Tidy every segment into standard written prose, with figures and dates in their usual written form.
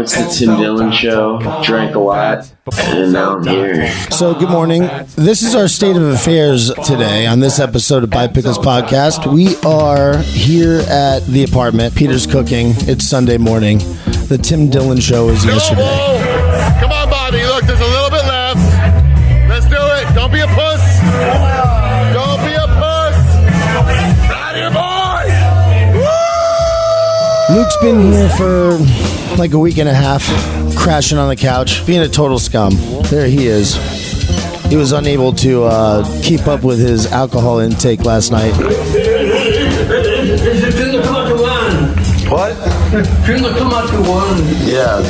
it's the Tim Dillon Show. Drank a lot, and now I'm here. So, good morning. This is our state of affairs today on this episode of Pickles podcast. We are here at the apartment. Peter's cooking. It's Sunday morning. The Tim Dillon Show is yesterday. Come on, Bobby. Look, there's a little bit left. Let's do it. Don't be a puss. Don't be a puss. Out here, boy. Woo! Luke's been here for like a week and a half, crashing on the couch, being a total scum. There he is. He was unable to keep up with his alcohol intake last night. What? Yeah,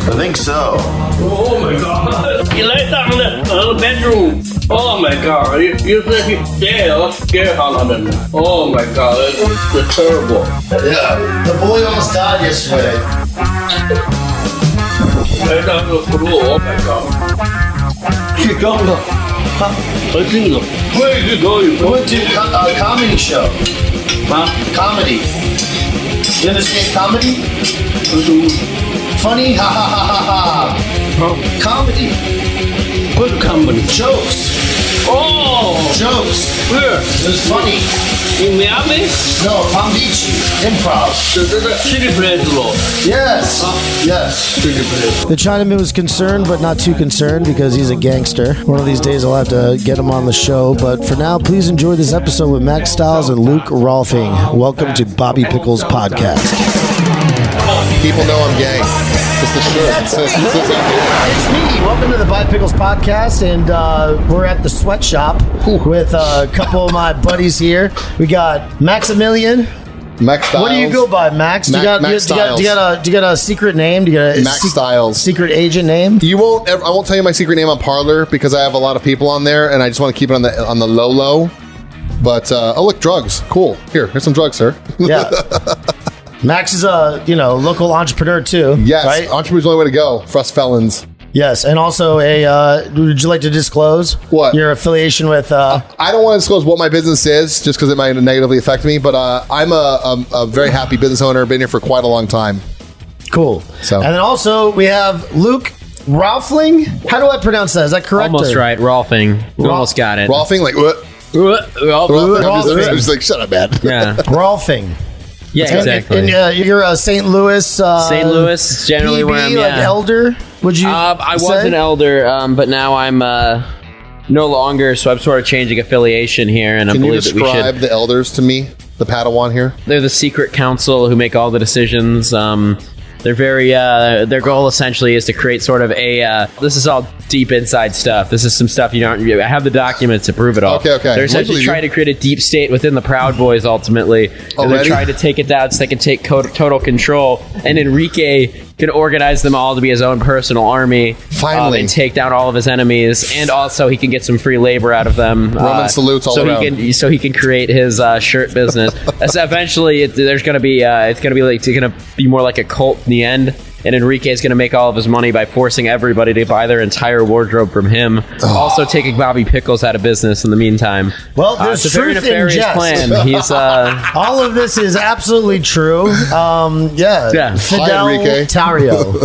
I think so. Oh my god. You lay down in the bedroom. Oh my god. You think you're scared? I'm scared of them. Oh my god. It's terrible. Yeah, the boy almost died yesterday. Lay down on the floor. Oh my god. She gone. I think so. Where did you go? We went to a comedy show. Huh? Comedy. You understand comedy? Funny? Ha ha ha ha ha. Huh? Comedy. What company? Jokes. Oh! Jokes. Where? It was funny. In Miami? No, Palm Beach. Improv. The city place, Lord. Yes. Yes. City place. The Chinaman was concerned, but not too concerned because he's a gangster. One of these days I'll have to get him on the show. But for now, please enjoy this episode with Maxx Styles and Luke Rohlfing. Welcome to Bobby Pickles Podcast. People know I'm gay. It's the shirt. It's me. Welcome to the Bobby Pickles Podcast, and we're at the Sweatshop with a couple of my buddies here. We got Maximilian. Maxx Styles. What do you go by, Max? Do you got a secret name? Do you got a Maxx Styles. secret agent name? I won't tell you my secret name on Parlor because I have a lot of people on there, and I just want to keep it on the low. But oh look, drugs. Cool. Here's some drugs, sir. Yeah. Max is a local entrepreneur too. Yes, right? entrepreneur's the only way to go for us felons. Yes, and also would you like to disclose what your affiliation with? I don't want to disclose what my business is, just because it might negatively affect me. But I'm a very happy business owner. Been here for quite a long time. Cool. So, and then also we have Luke Rohlfling. How do I pronounce that? Is that correct? Almost right. Rohlfing. You almost got it. Rohlfing, like what? Rohlfing. I'm just like, shut up, man. Yeah. Rohlfing. Yeah, exactly. And you're a St. Louis. St. Louis, generally PB, where I'm. like elder. Would you? I was an elder, but now I'm no longer. So I'm sort of changing affiliation here, and I Can you believe that we describe should. the elders to me, the Padawan here? They're the secret council who make all the decisions. They're very. Their goal essentially is to create sort of a. This is all deep inside stuff. This is some stuff you don't. I have the documents to prove it all. Okay. They're essentially trying to create a deep state within the Proud Boys ultimately, and they're trying to take it down so they can take total control. And Enrique can organize them all to be his own personal army. Finally, and take down all of his enemies, and also he can get some free labor out of them. Roman salutes all around. So he can create his shirt business. So eventually, it's going to be more like a cult in the end. And Enrique is going to make all of his money by forcing everybody to buy their entire wardrobe from him. Also taking Bobby Pickles out of business in the meantime. Well, there's it's a very truth nefarious in jest. plan. He's all of this is absolutely true. Yeah. Fidel Hi, Enrique. Tario.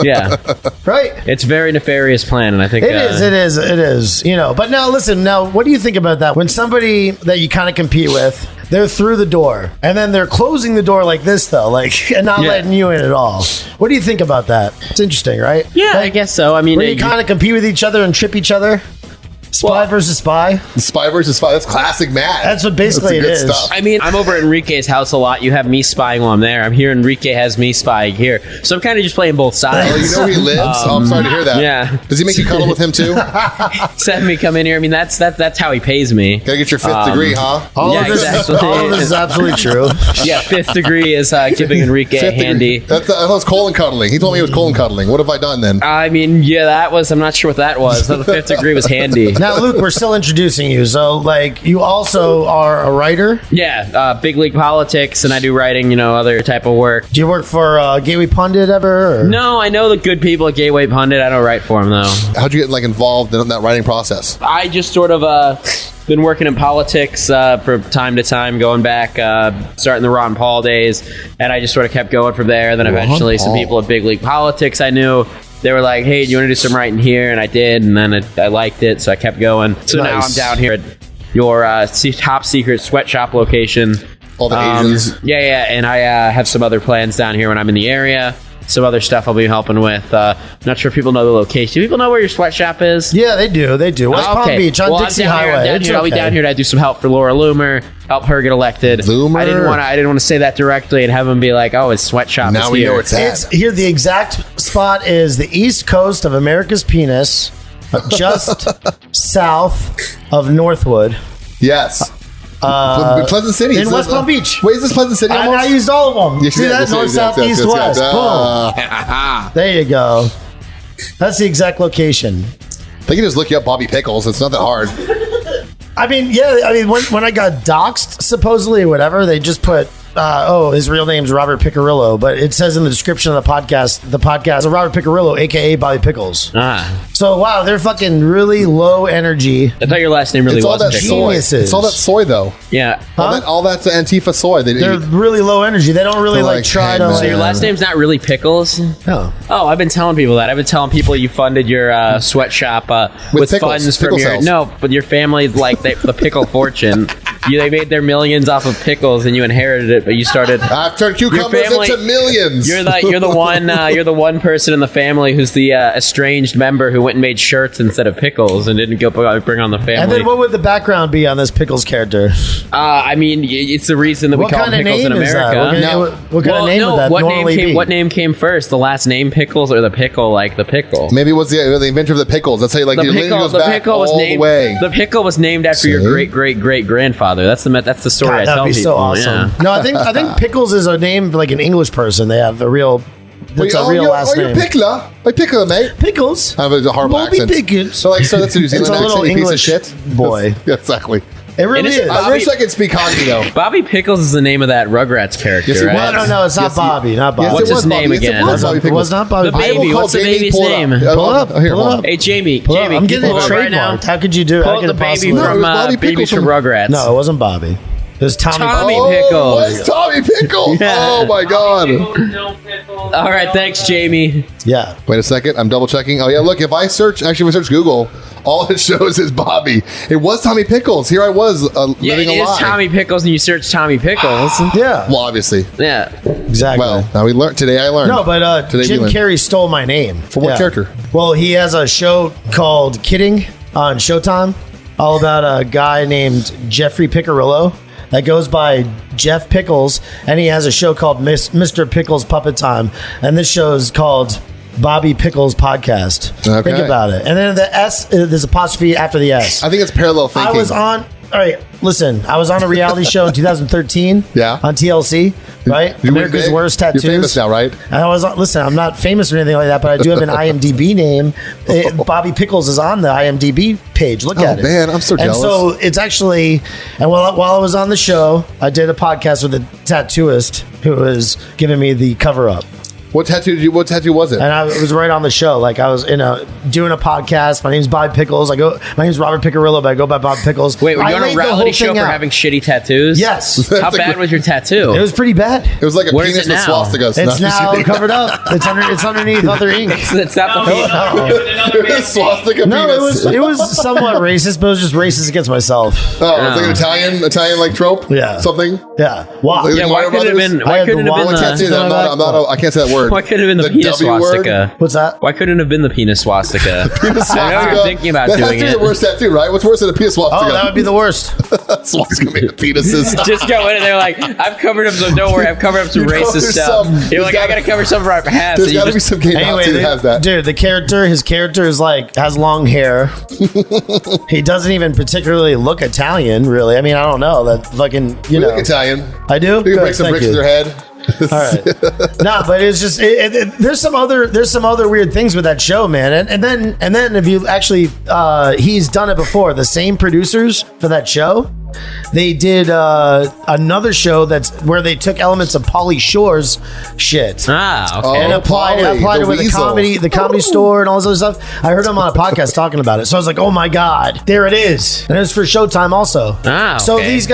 yeah, Right. it's a very nefarious plan, and I think It is. But now listen. Now, what do you think about that? When somebody that you kind of compete with, they're through the door, and then they're closing the door like this, though, and not letting you in at all. What do you think about that? It's interesting, right? Yeah, I guess so. I mean, where you kind of compete with each other and trip each other. Spy versus spy. Spy versus spy. That's classic Matt. That's what basically That's it good is. stuff. I mean, I'm over at Enrique's house a lot. You have me spying while I'm there. I'm here. Enrique has me spying here. So I'm kind of just playing both sides. Oh, you know where he lives? I'm sorry to hear that. Yeah. Does he make you cuddle with him too? Have me come in here. I mean, that's how he pays me. Gotta get your fifth degree, huh? All of this is absolutely true. Yeah, fifth degree is giving Enrique a handy. That was colon cuddling. He told me it was colon cuddling. What have I done then? I mean, yeah, I'm not sure what that was. The fifth degree was handy. Now, Luke, we're still introducing you. So, you also are a writer? Yeah, big league politics, and I do writing, other type of work. Do you work for Gateway Pundit ever? Or? No, I know the good people at Gateway Pundit. I don't write for them, though. How'd you get involved in that writing process? I just sort of been working in politics from time to time, going back, starting the Ron Paul days, and I just sort of kept going from there. Then eventually some people at Big League Politics I knew, they were like, hey, do you want to do some writing here? And I did, and then I liked it, so I kept going. So now I'm down here at your top secret sweatshop location. All the Asians. Yeah, and I have some other plans down here when I'm in the area. Some other stuff I'll be helping with. Not sure if people know the location. Do people know where your sweatshop is? Yeah, they do. West Palm Beach on Dixie Highway. I'll be down here to do some help for Laura Loomer, help her get elected. Loomer? I didn't want to say that directly and have them be like, "Oh, his sweatshop Now is we here." know it's at. It's here. The exact spot is the east coast of America's penis, just south of Northwood. Yes. Pleasant City. In West Palm Beach. Wait, is this Pleasant City almost? I used all of them. Yes, See you did, that? yes, North, yes, south, yes, east, yes, west. yes. Boom. There you go. That's the exact location. They can just look you up Bobby Pickles. It's not that hard. I mean, yeah. I mean, when I got doxxed, supposedly or whatever, they just put, his real name's Robert Picarillo, but it says in the description of the podcast, Robert Picarillo, aka Bobby Pickles. So wow, they're fucking really low energy. I thought your last name really It's all was that Pickles. soy. Geniuses. It's all that soy, though. Yeah. All that's Antifa soy. They're really low energy. They don't really They're like like, try hey, to. man. So your last name's not really Pickles? No. Oh, I've been telling people that. I've been telling people you funded your sweatshop with pickles, funds from pickle your sales. but your family's like the pickle fortune. They made their millions off of pickles, and you inherited it, but you started. I've turned cucumbers family- into millions. You're the one person in the family who's the estranged member who went and made shirts instead of pickles and didn't go bring on the family. And then what would the background be on this Pickles character? I mean, it's the reason that we What call kind them of Pickles in name is that? America. What kind of name would that normally be? What name came first? The last name Pickles or the pickle like the pickle? Maybe it was the inventor of the pickles. That's how you like The the pickle, goes the back pickle was all named. the way. The pickle was named after your See? great grandfather. That's the story I God, tell that'd be people. so awesome. Yeah. No, I think Pickles is a name for like an English person. They have a real. That's a real last name. You're pickler. Like pickler, mate. Pickles. I have a horrible Bobby accent. Pickles. So that's a New Zealand It's a little accent, you English piece of shit. boy. Yeah, exactly. It really is it is. Bobby- I wish I could speak Cockney, though. Bobby Pickles is the name of that Rugrats character, Yes, it right? was. No, it's not Yes, Bobby. Not Bobby. Yes, What's it his was name Bobby. Yes, again? it was Bobby It Pickles. was not Bobby. The baby. I will call What's the Jamie, baby's pull it name? up. Pull it up. Here, Pull it hold up. on. Hey, Jamie. Pull it up. Jamie, I'm getting pull it up right now. trademarked. How could you do it? Pull How up could the it baby possibly? No, it from was Bobby Baby Pickles from from- Rugrats. No, it wasn't Bobby. It was Tommy. Tommy Oh, Pickles. it's Tommy Pickles. Yeah. Oh, my God. All right, thanks, Jamie. Yeah. Wait a second. I'm double checking. Oh, yeah. Look, if I search Google, all it shows is Bobby. It was Tommy Pickles. Here I was Yeah, living it a is lie. Tommy Pickles, and you search Tommy Pickles. Yeah. Well, obviously. Yeah. Exactly. Well, now we learned. Today I learned. No, but Today we Jim learned. Carrey stole my name. For what character? Well, he has a show called Kidding on Showtime, all about a guy named Jeffrey Picarillo that goes by Jeff Pickles, and he has a show called Mr. Pickles Puppet Time, and this show is called Bobby Pickles Podcast. Okay. Think about it. And then the S, there's apostrophe after the S. I think it's parallel thinking. I was on. All right, listen. I was on a reality show in 2013. Yeah. On TLC, right? You were America's big. Worst Tattoos. You're famous now, right? And I was on. Listen, I'm not famous or anything like that, but I do have an IMDb name. Bobby Pickles is on the IMDb page. Look at it. Man, I'm so jealous. And so it's actually. And while I was on the show, I did a podcast with a tattooist who was giving me the cover up. What tattoo was it? And I was right on the show. Like I was doing a podcast. My name's Bob Pickles. My name's Robert Picarillo, but I go by Bob Pickles. Wait, were I you on laid a the reality whole show thing for out. having shitty tattoos? Yes. How bad was your tattoo? It was pretty bad. It was like a Where is penis it with now? swastikas. It's now covered up. It's underneath other ink. It's not the It's swastika No, penis. it was somewhat racist, but it was just racist against myself. Oh, it's like an Italian like trope. Yeah. Something. Yeah. Wow. Like Yeah, why Mario couldn't it have Brothers? been? I Why had couldn't the it have I been can't say the? that. I can't say that word. Why couldn't it have been the penis W word? swastika? What's that? Why couldn't it have been the penis swastika? I know you're thinking about that doing has to be it. the worst tattoo, right? What's worse than a penis swastika? Oh, that would be the worst. swastika made of penises. Just go in and they're like, I've covered up some. Don't worry, I've covered up some You know, racist there's stuff. some- You're there's like, I gotta- gotta cover some of our past. There's and you got to be just- some gay Nazi that has that. Dude, his character is like has long hair. He doesn't even particularly look Italian, really. I mean, I don't know that fucking You know. look Italian. I do. You can Good, break some thank bricks you. with your head. All right. No, but it's just there's some other weird things with that show, man. And then if you actually he's done it before. The same producers for that show they did another show that's where they took elements of Pauly Shore's shit. Ah, okay. And applied Pauly, it with the comedy store and all this other stuff. I heard him on a podcast talking about it, so I was like, "Oh my god, there it is!" And it's for Showtime also. Ah, so okay. these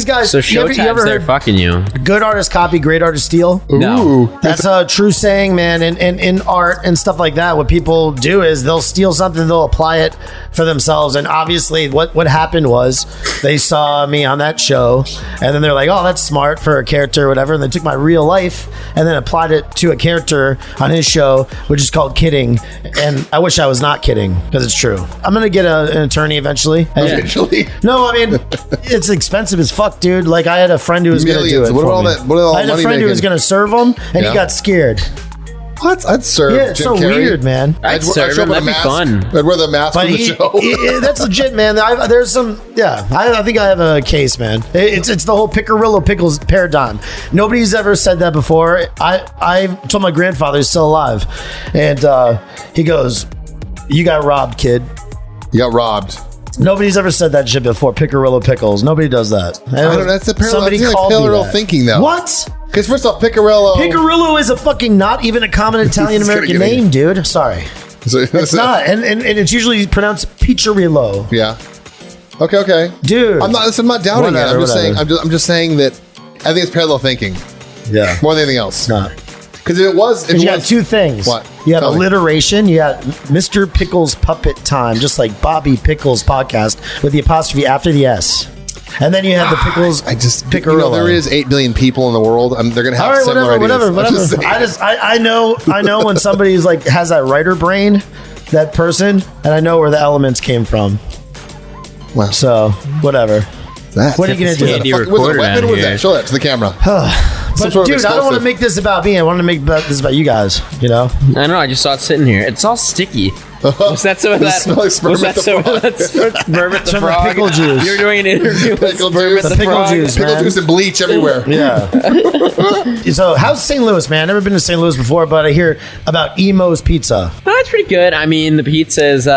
guys. So you Showtime's ever there heard, fucking you. good artists copy, great artists steal. No. That's a true saying, man. And in art and stuff like that, what people do is they'll steal something, they'll apply it for themselves. And obviously, what happened was they saw me on that show, and then they're like, "Oh, that's smart for a character, or whatever." And they took my real life and then applied it to a character on his show, which is called Kidding. And I wish I was not kidding because it's true. I'm gonna get an attorney eventually. Eventually. No, I mean it's expensive as fuck, dude. Like I had a friend who was gonna do Millions. it. What for about all me. that- what about all I had a money friend who was making? gonna serve him, and Yeah. he got scared. What? I'd serve Yeah, it's Jim so Carrey. weird, man. I'd serve show him. up with That'd a be mask. fun. I'd wear the mask But for the show. that's legit, man. There's some, yeah. I think I have a case, man. It's the whole Piccarillo Pickles paradigm. Nobody's ever said that before. I told my grandfather, he's still alive, and he goes, "You got robbed, kid." You got robbed. Nobody's ever said that shit before. Piccarillo Pickles. Nobody does that. I don't know. That's the parallel. Somebody I feel like called me parallel that. thinking, though. What? Because first off, Piccarillo. Piccarillo is a fucking not even a common Italian American It's gonna get name, dude. Sorry. It's not. And it's usually pronounced Piccirillo. Yeah. Okay. Dude. I'm not doubting it. Whatever, I'm just saying. whatever. I'm just saying that I think it's parallel thinking Yeah. more than anything else. Not. Because if it was, You got two things. What? You had Tell me. alliteration. You got Mr. Pickles Puppet Time, just like Bobby Pickles podcast with the apostrophe after the S. And then you have the Pickles. I just Piccarillo. there is 8 billion people in the world. They're gonna have All right, similar whatever. ideas. I'm just saying. I know when somebody's like has that writer brain, that person, and I know where the elements came from. Wow. So whatever. That. What are you gonna do? Handy Was it a recorder weapon? down What was here. that? Show that to the camera. But sort of dude, I don't want to explosive. make this about me. I want to make this about you guys. You know. I don't know. I just saw it sitting here. It's all sticky. Was that some of Does it that? smell like Was Spermit that the some of that Spermit the Some of the frog? pickle juice. You're doing an interview with Pickle Spermit juice. the Pickle frog. juice. Pickle man. juice and bleach everywhere. Yeah. So how's St. Louis, man? Never been to St. Louis before, but I hear about Emo's Pizza. Oh, it's pretty good. I mean, the pizza is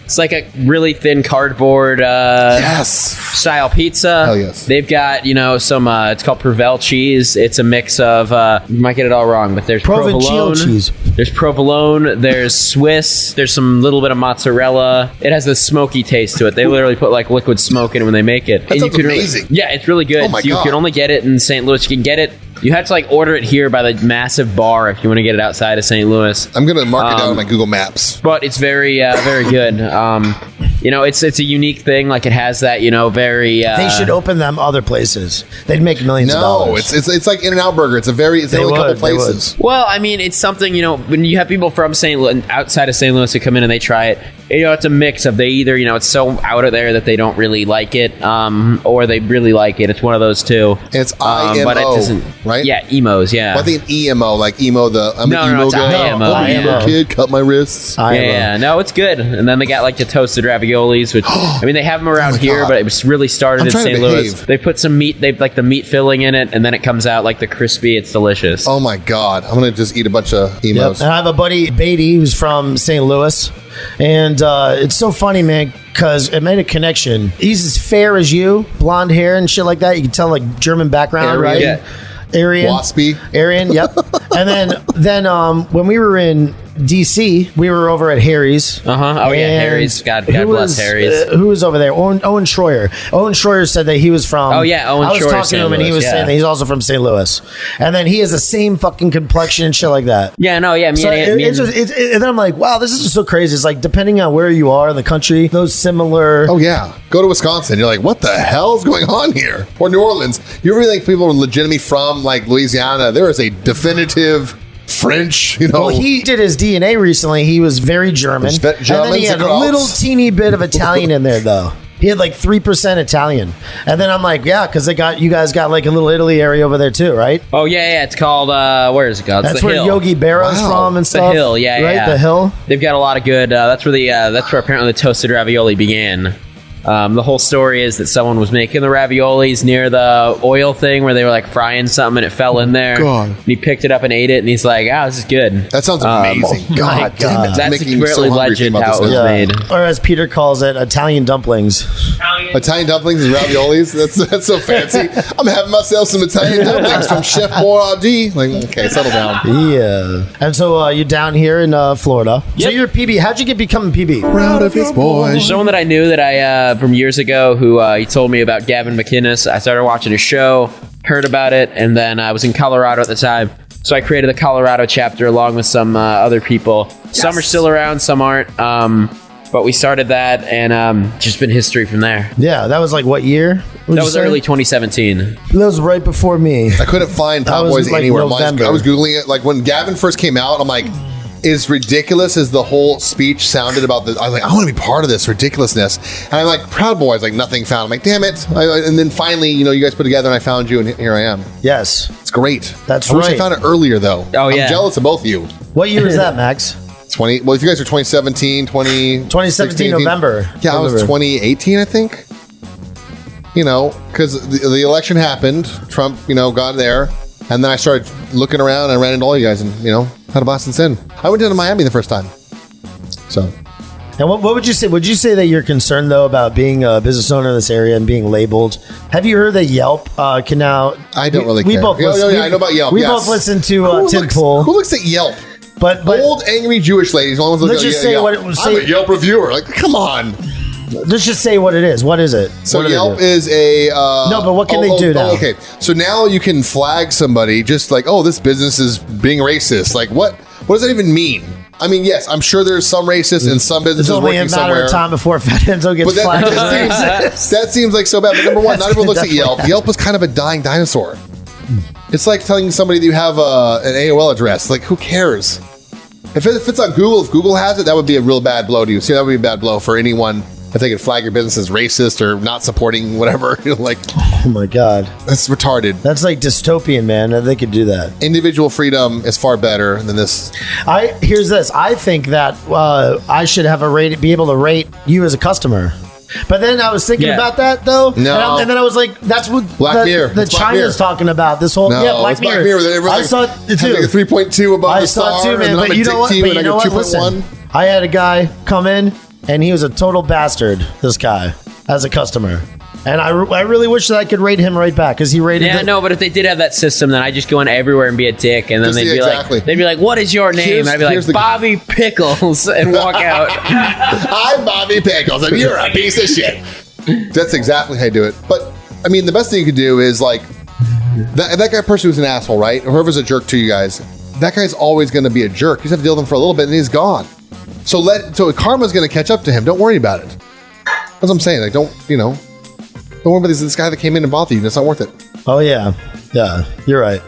it's like a really thin cardboard Yes. style pizza. Hell yes. They've got some. It's called Provel cheese. It's a mix of. You might get it all wrong, but there's Provençal provolone cheese. There's provolone. There's Swiss. There's some little bit of mozzarella. It has this smoky taste to it. They literally put like liquid smoke in it when they make it. That sounds can amazing. yeah, it's really good. Oh my You God. can only get it in St. Louis. You can get it. You have to like order it here by the massive bar if you want to get it outside of St. Louis. I'm gonna mark it down on my Google Maps. But it's very, very good. It's a unique thing. Like it has that, very. They should open them other places. They'd make millions of No, dollars. it's like In-N-Out Burger. It's only a couple would, they places. Well, I mean, it's something, when you have people from St. Louis, outside of St. Louis who come in and they try it, it's a mix of they either, it's so out of there that they don't really like it, or they really like it. It's one of those two. And it's But it IMO, doesn't, right? Yeah, emos, yeah. I think EMO, like emo. I'm No, an emo it's guy. IMO. I'm an emo IMO. kid. Cut my wrists. Yeah, no, it's good. And then they got like the toasted raviolis, which I mean they have them around my here, God. but it was really started I'm in trying to St. Louis. behave. They put some meat, they like the meat filling in it, and then it comes out like the crispy. It's delicious. Oh my God! I'm gonna just eat a bunch of Yep. emos. And I have a buddy, Beatty, who's from St. Louis. And it's so funny, man, because it made a connection. He's as fair as you, blonde hair and shit like that. You can tell, like, German background, Aryan. right? Yeah. Aryan. Waspy. Aryan, yep. And then when we were in DC, we were over at Harry's. Uh-huh. Oh, yeah, And Harry's. God who bless was, Harry's. Who was over there? Owen Schroyer. Owen Schroyer said that he was from. Oh, yeah, Owen I was Schroyer, talking St. to him, and he Louis, was yeah. saying that he's also from St. Louis. And then he has the same fucking complexion and shit like that. Yeah, no, yeah. So and then I'm like, wow, this is just so crazy. It's like, depending on where you are in the country, those similar. Oh yeah, go to Wisconsin. You're like, what the hell is going on here? Or New Orleans. You really think people are legitimately from like Louisiana? There is a definitive French. Well, he did his DNA recently. He was very German. And then he had a little teeny bit of Italian in there, though. He had like 3% Italian. And then I'm like, yeah, because you guys got like a little Italy area over there too, right? Oh, yeah. It's called, where is it called? It's That's the where Hill. Yogi Berra's from and The stuff. Hill, yeah, right? yeah. The Hill. They've got a lot of good, that's where apparently the toasted ravioli began. The whole story is that someone was making the raviolis near the oil thing where they were like frying something and it fell in there. God. And he picked it up and ate it and he's like, this is good. That sounds amazing. God damn it. That's Making me so really hungry legend thinking about how it this was now. made. Or as Peter calls it, Italian dumplings. Italian dumplings and raviolis. That's so fancy. I'm having myself some Italian dumplings from Chef Boyardee. Like, okay, settle down. Yeah. And so you're down here in Florida. So Yep. you're a PB. How'd you become a PB? Proud of his boy. Someone that I knew that I from years ago who he told me about Gavin McInnes. I started watching his show, heard about it, and then I was in Colorado at the time. So I created the Colorado chapter along with some other people. Some are still around, some aren't. But we started that, and just been history from there. Yeah, that was like what year? That was early 2017. That was right before me. I couldn't find That Top was Boys like anywhere. November. I was Googling it. Like when Gavin first came out, I'm like, as ridiculous as the whole speech sounded about this, I was like, I want to be part of this ridiculousness. And I'm like, Proud Boys, like nothing found. I'm like, damn it. And then finally, you guys put together and I found you and here I am. Yes. It's great. That's I wish I right. found it earlier though. Oh, yeah. I'm jealous of both of you. What year was that, Max? 20. Well, if you guys are 2017, 2017 November. Yeah, I was November. 2018, I think. Because the election happened. Trump, got there. And then I started looking around and I ran into all you guys and, had a Boston sin. I went down to Miami the first time. So. And what would you say? Would you say that you're concerned, though, about being a business owner in this area and being labeled? Have you heard that Yelp can now... I don't really we care. both Yeah, listen, I know about Yelp, We yes. both listen to Tim Pool. Who looks at Yelp? But Old, angry Jewish ladies. All ones look Let's at just say Yelp. what it was- I'm a Yelp reviewer. Like, come on. let's just say what it is. What is it? So What do they Yelp do? is a... No, but what can they do now? Okay, so now you can flag somebody just like, oh, this business is being racist. Like, what does that even mean? I mean, yes, I'm sure there's some racists and some It's businesses only a working matter somewhere. of time before Fat Enzo gets But flagged. that seems like so bad. But number one, not everyone looks at definitely Yelp. happen. Yelp is kind of a dying dinosaur. It's like telling somebody that you have an AOL address. Like, who cares? If it's on Google, if Google has it, that would be a real bad blow to you. See, that would be a bad blow for anyone if they could flag your business as racist or not supporting whatever. Like, Oh my God. that's retarded. That's like dystopian, man. They could do that. Individual freedom is far better than this. Here's this. I think that I should have be able to rate you as a customer. But then I was thinking Yeah. about that though. No. And then I was like, that's what Black Mirror. the It's Black China's Mirror. talking about. This whole No, Black it's Mirror. They were I like, saw it have too. like a 3.2 above I the saw star, it too, man. and But I'm you know what? addicted But and you I know go what? 2.1. Listen, I had a guy come in, and he was a total bastard. This guy, as a customer, and I really wish that I could rate him right back because he rated. Yeah, no, but if they did have that system, then I just go in everywhere and be a dick, and then Just- they'd be exactly. like, "What is your name?" And I'd be Here's like, the- "Bobby Pickles," and walk out. I'm Bobby Pickles, and you're a piece of shit. That's exactly how you do it. But I mean, the best thing you could do is like that guy person who's an asshole, right? Or whoever's a jerk to you guys. That guy's always going to be a jerk. You just have to deal with him for a little bit, and he's gone. So karma's going to catch up to him. Don't worry about it. That's what I'm saying. Like, don't worry about this guy that came in and bothered you. That's not worth it. Oh yeah, you're right.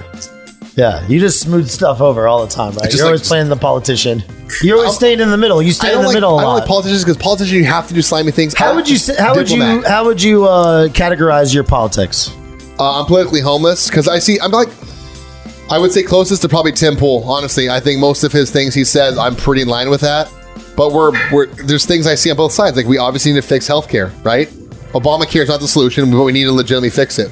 Yeah, you just smooth stuff over all the time, right? Just You're like- always playing the politician. You're always staying in the middle. You stay in the middle a I don't lot. like politicians because politicians you have to do slimy things. How would you Diplomat. categorize your politics? I'm politically homeless because I would say closest to probably Tim Pool. Honestly, I think most of his things he says, I'm pretty in line with that. But there's things I see on both sides. Like we obviously need to fix healthcare, right? Obamacare is not the solution, but we need to legitimately fix it,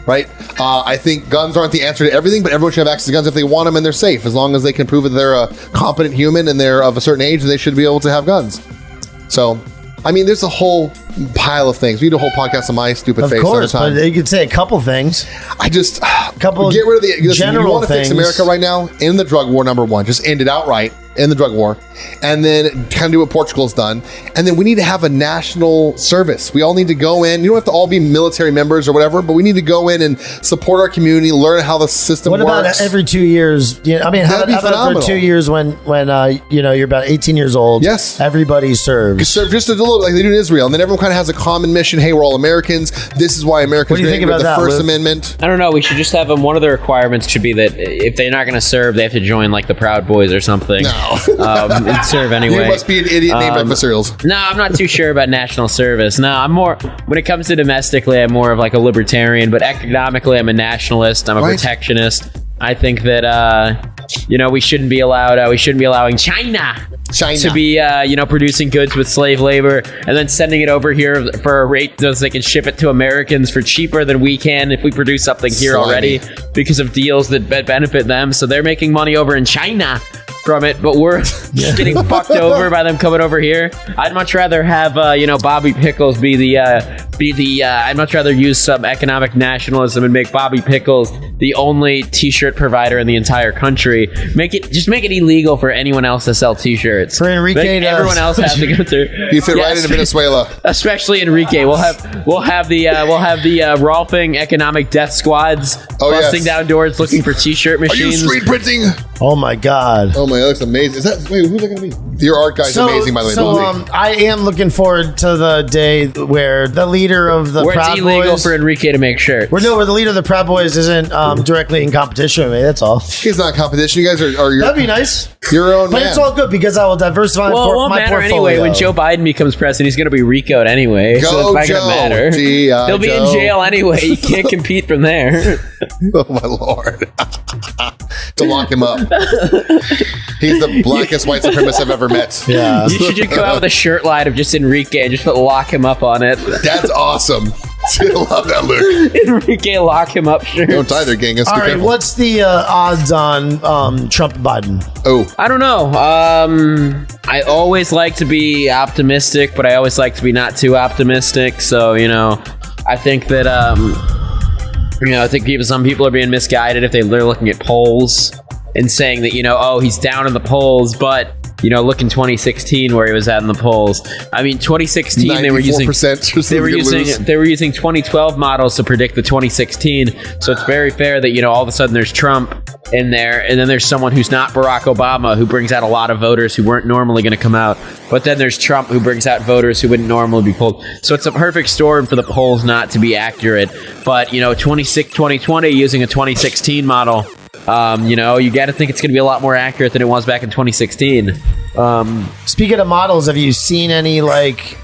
right? I think guns aren't the answer to everything, but everyone should have access to guns if they want them and they're safe. As long as they can prove that they're a competent human and they're of a certain age, they should be able to have guns. So, I mean, there's a whole pile of things. We do a whole podcast on my stupid Of face course, all the time. but you could say a couple things. I just Couple get rid of the listen, general you want to fix things. America right now? End the drug war, number one. Just end it outright. End the drug war, and then kind of do what Portugal's done. And then we need to have a national service. We all need to go in. You don't have to all be military members or whatever, but we need to go in and support our community, learn how the system What works. about every 2 years? I mean, how That'd be about for phenomenal. 2 years when you're about 18 years old? Yes. everybody serves. Serve just a little like they do in Israel, and then everyone kind of has a common mission. Hey, we're all Americans. This is why America's What do you great. think We have about the that, First Luke? Amendment. I don't know. We should just have them. One of the requirements should be that if they're not going to serve, they have to join like the Proud Boys or something. No. And serve anyway. You must be an idiot named breakfast cereals. No, I'm not too sure about national service. No, I'm more, when it comes to domestically, I'm more of like a libertarian, but economically, I'm a nationalist. I'm a Right. protectionist. I think that we shouldn't be allowing China to be, producing goods with slave labor and then sending it over here for a rate so they can ship it to Americans for cheaper than we can if we produce something here already because of deals that benefit them. So they're making money over in China from it, but we're getting fucked over by them coming over here. I'd much rather have, Bobby Pickles I'd much rather use some economic nationalism and make Bobby Pickles the only t-shirt provider in the entire country. Make it illegal for anyone else to sell t-shirts. For Enrique, everyone else has to go through. You fit right into Venezuela, especially Enrique. We'll have the Rohlfing economic death squads busting down doors looking for t-shirt machines. Are you screen printing? Oh my god! Oh my, that looks amazing. Who's that going to be? Your art guy's amazing, by the way. So I am looking forward to the day where the leader of the Proud it's illegal Boys, for Enrique to make shirts. where the leader of the Proud Boys isn't directly in competition with me. That's all. He's not in competition. You guys are your, That'd be nice. Your own But man. it's all good because I will diversify Well, it won't my matter portfolio. anyway. When Joe Biden becomes president, he's going to be RICO'd anyway. Go, so it's not Joe. going to matter. He'll be in jail anyway. You can't compete from there. Oh my lord! To lock him up. He's the blackest white supremacist I've ever met. Yeah. You should just come out with a shirt line of just Enrique and just put "lock him up" on it. That's awesome. I love that look. Enrique lock him up shirt. Don't tie their gang. All right, what's the odds on Trump Biden? Oh, I don't know. I always like to be optimistic, but I always like to be not too optimistic. So, I think that, I think some people are being misguided if they're looking at polls and saying that, he's down in the polls, but, look in 2016 where he was at in the polls. I mean, 2016 they were using 2012 models to predict the 2016. So it's very fair that, all of a sudden there's Trump in there, and then there's someone who's not Barack Obama who brings out a lot of voters who weren't normally going to come out. But then there's Trump who brings out voters who wouldn't normally be polled. So it's a perfect storm for the polls not to be accurate. But, 2020 using a 2016 model, you got to think it's going to be a lot more accurate than it was back in 2016. Speaking of models, have you seen any Celente,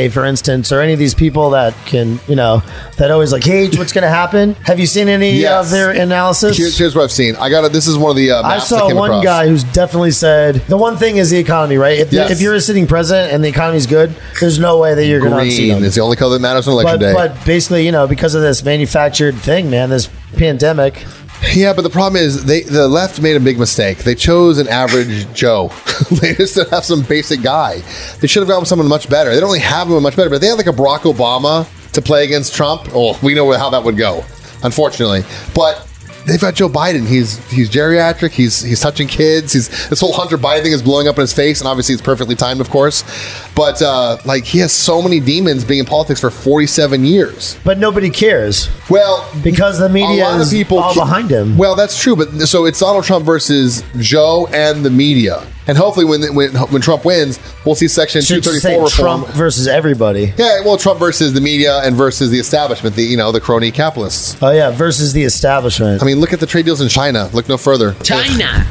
for instance, or any of these people that can, that always gauge what's going to happen? Have you seen any of their analysis? Here's what I've seen. This is one of the I maps saw that came one across. guy who's definitely said the one thing is the economy, right? If you're a sitting president and the economy's good, there's no way that you're going to unseat Green them. is the only color that matters on election day. But basically, because of this manufactured thing, man, this pandemic. Yeah, but the problem is the left made a big mistake. They chose an average Joe. They just didn't have some basic guy. They should have gone with someone much better. They don't really have him much better, but they had a Barack Obama to play against Trump. Oh, we know how that would go, unfortunately. But they've got Joe Biden. He's geriatric. He's touching kids. This whole Hunter Biden thing is blowing up in his face, and obviously it's perfectly timed, of course. But he has so many demons being in politics for 47 years. But nobody cares. Well, because the media is all behind him. Well, that's true. But so it's Donald Trump versus Joe and the media. And hopefully when Trump wins, we'll see Section 234 reform. Trump versus everybody. Yeah, well, Trump versus the media and versus the establishment, the crony capitalists. Oh, yeah, versus the establishment. I mean, look at the trade deals in China. Look no further. China.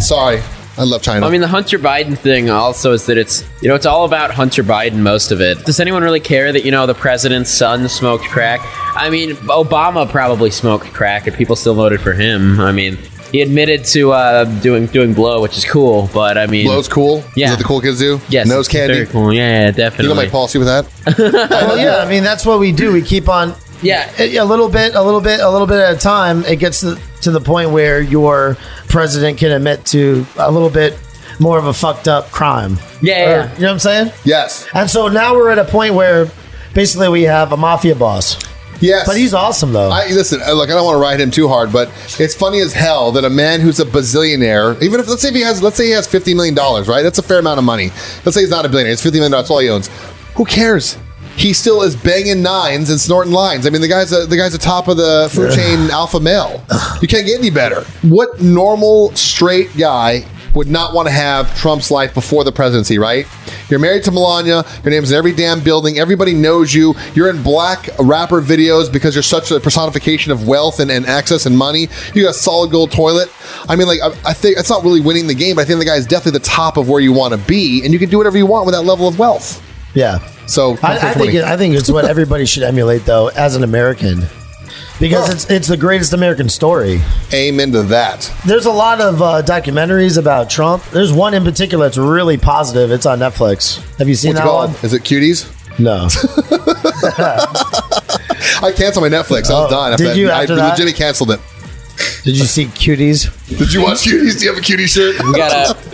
Sorry. I love China. I mean, the Hunter Biden thing also is that it's all about Hunter Biden, most of it. Does anyone really care that, the president's son smoked crack? I mean, Obama probably smoked crack and people still voted for him. I mean, he admitted to doing blow, which is cool, but I mean... Blow's cool? Yeah. Is that the cool kids do? Yes. Nose candy? Very cool. Yeah, definitely. You know my policy with that? Well, yeah, I mean, that's what we do. We keep on... Yeah. A little bit at a time. It gets to the point where your president can admit to a little bit more of a fucked up crime. Yeah. You know what I'm saying? Yes. And so now we're at a point where basically we have a mafia boss. Yes. But he's awesome, though. Listen, look, I don't want to ride him too hard, but it's funny as hell that a man who's a bazillionaire, even if, let's say he has $50 million, right? That's a fair amount of money. Let's say he's not a billionaire. It's $50 million. That's all he owns. Who cares? He still is banging nines and snorting lines. I mean, the guy's the top of the food chain alpha male. You can't get any better. What normal straight guy would not want to have Trump's life before the presidency, right? You're married to Melania. Your name's in every damn building. Everybody knows you. You're in black rapper videos because you're such a personification of wealth and access and money. You got a solid gold toilet. I mean, I think it's not really winning the game, but I think the guy is definitely the top of where you want to be, and you can do whatever you want with that level of wealth. Yeah. So I think it's what everybody should emulate, though, as an American. because it's the greatest American story. Amen to that. There's a lot of documentaries about Trump. There's one in particular that's really positive. It's on Netflix. Have you seen What's it that called? one? Is it Cuties? No. I canceled my Netflix. I was done. Did you after that? I legitimately canceled it. Did you see Cuties? Did you watch Cuties? Do you have a Cutie shirt?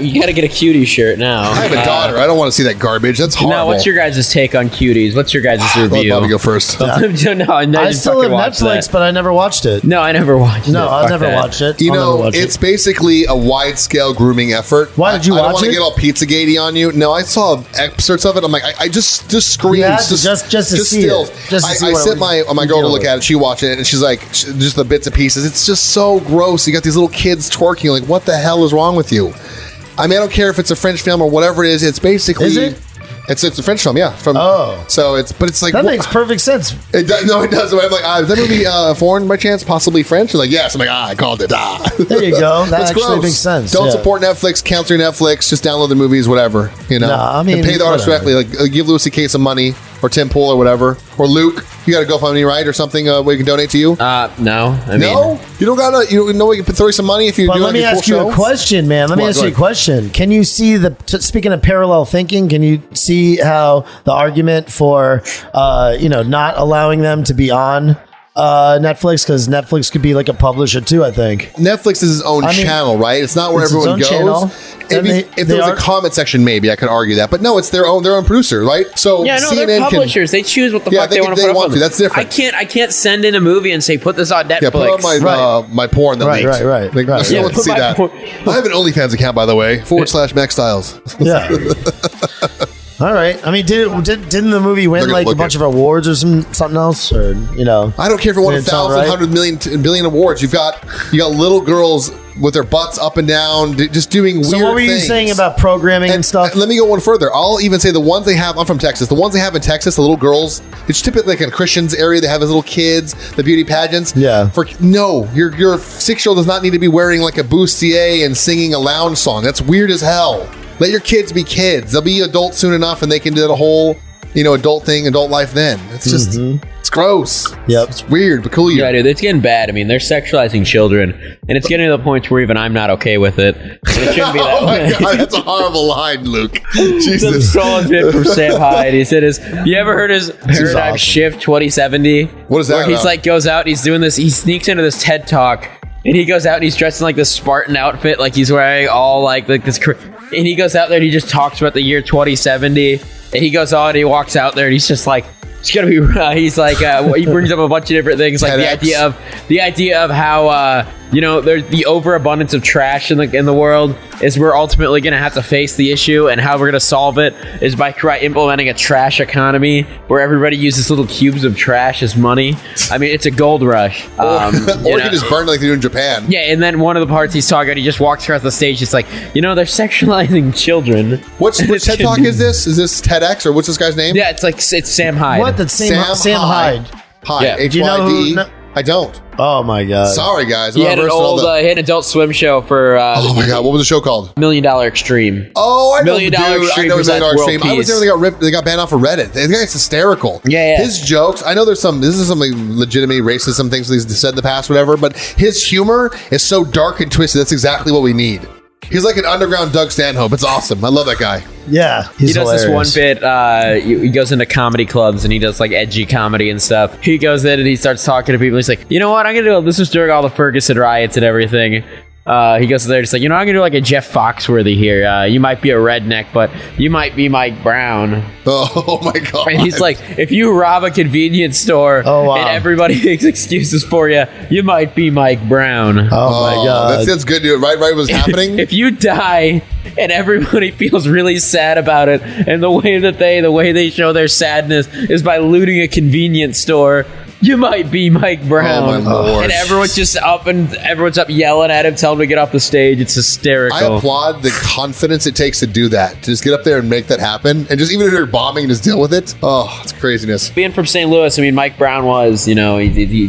You gotta get a cutie shirt now. I have a daughter. I don't want to see that garbage. That's horrible. Now, what's your guys' take on cuties? What's your guys' Let review? Bobby go first. no, I still have Netflix, but I never watched it. No, I never watched it. No, I've Fuck never that. watched it. You I'll never know, watch it's it. basically a wide-scale grooming effort. Why did you I don't watch want to it? get all Pizzagate-y on you. No, I saw excerpts of it. I'm like, I just screams. Yeah, just to see stills. it. Just to see I what sent we- my we girl to deal look with. at it. She watched it, and she's like, just the bits and pieces. It's just so gross. You got these little kids twerking. Like, what the hell is wrong with you? I mean, I don't care if it's a French film or whatever it is. It's basically... Is it? It's a French film, yeah. So it's like... That makes perfect sense. It does, no, it does. I'm like, is that movie foreign by chance? Possibly French? They're like, yes. I'm like, I called it. There you go. That That's actually gross. makes sense. Don't yeah. support Netflix. Cancel your Netflix. Just download the movies, whatever. You know, Nah, I mean, and pay the artist whatever. directly. Like, give Louis C.K. some money, or Tim Pool, or whatever, or Luke. You got a GoFundMe, right, or something where you can donate to you. No. I mean, No, you don't gotta. You know, you can throw some money if you But do let like me a cool ask you show. a question, man. Let me Come on, ask go you a ahead. question. Can you see speaking of parallel thinking, can you see how the argument for, not allowing them to be on Netflix, because Netflix could be like a publisher too, I think. Netflix is its own channel, right? It's not where It's its everyone own goes. channel. And If there was a comment section, maybe I could argue that. But no, it's their own producer, right? So yeah, no, CNN they're publishers. They choose what the Yeah, fuck they want to they put want up to. on. That's different. I can't send in a movie and say put this on Netflix. Yeah, put on my Right. my porn that Right, leaked. right. Like, Right. no Yeah, one can put see my that. porn- I have an OnlyFans account, by the way. /Maxx Styles. Yeah. All right. I mean, didn't the movie win Look at- like a look bunch at- of awards or something else, or I don't care if it won Did it sound 1,000, right? 100 million, billion awards. You got little girls with their butts up and down, just doing weird So what were you things. saying about programming and stuff? Let me go one further. I'll even say the ones they have. I'm from Texas. The ones they have in Texas, the little girls. It's typically like in a Christian's area. They have as little kids, the beauty pageants. Yeah. Your 6-year-old does not need to be wearing like a bustier and singing a lounge song. That's weird as hell. Let your kids be kids. They'll be adults soon enough, and they can do the whole, adult thing, adult life. Then it's just it's gross. Yep. It's weird, peculiar. Yeah, dude, it's getting bad. I mean, they're sexualizing children, and it's getting to the point where even I'm not okay with it. And it shouldn't be that Oh my way. god, that's a horrible line, Luke. Some Jesus. solid bit from Sam Hyde. He said, you ever heard his Paradigm awesome. Shift 2070? What is that Where he's about? like, goes out, he's doing this, he sneaks into this TED Talk, and he goes out and he's dressed in like this Spartan outfit, like he's wearing all like this, and he goes out there and he just talks about the year 2070, and he goes on and he walks out there and he's just like, it's gonna be. He's like, he brings up a bunch of different things, like TEDx. the idea of how there's the overabundance of trash in the world is we're ultimately gonna have to face the issue, and how we're gonna solve it is by implementing a trash economy where everybody uses little cubes of trash as money. I mean, it's a gold rush. Or you can just burn it like they do in Japan. Yeah, and then one of the parts he's talking about, he just walks across the stage. It's like, they're sexualizing children. Which TED Talk is this? Is this TEDx or what's this guy's name? Yeah, it's Sam Hyde. What? That's Sam Hyde. Hyde. Yeah. H Do you know Y D. who- no- I don't. Oh my god. Sorry, guys. He I'm had not an versed in all old, the- he had an Adult Swim show for Oh my god, what was the show called? $1 Million Extreme. Oh, I know, $1 Million dude. I Extreme know presents Million World Extreme. I was Peace. there when they got ripped. They got banned off of Reddit. The guy's hysterical. Yeah. His jokes. I know there's some. This is some like, legitimate racism things that he's said in the past, whatever. But his humor is so dark and twisted. That's exactly what we need. He's like an underground Doug Stanhope. It's awesome. I love that guy. Yeah, He does this one bit. He goes into comedy clubs and he does like edgy comedy and stuff. He goes in and he starts talking to people. He's like, you know what? I'm gonna do. This was during all the Ferguson riots and everything. He goes there, just like, I'm gonna do like a Jeff Foxworthy here. You might be a redneck, but you might be Mike Brown. Oh my god. And he's like, if you rob a convenience store Oh, wow. and everybody makes excuses for you, you might be Mike Brown. Oh my god. that's good, dude. Right, what's happening. If you die and everybody feels really sad about it, and the way they show their sadness is by looting a convenience store, you might be Mike Brown. Oh, my Lord. And everyone's up yelling at him, telling him to get off the stage. It's hysterical. I applaud the confidence it takes to do that. To just get up there and make that happen. And just even if you're bombing, just deal with it. Oh, it's craziness. Being from St. Louis, I mean, Mike Brown was, he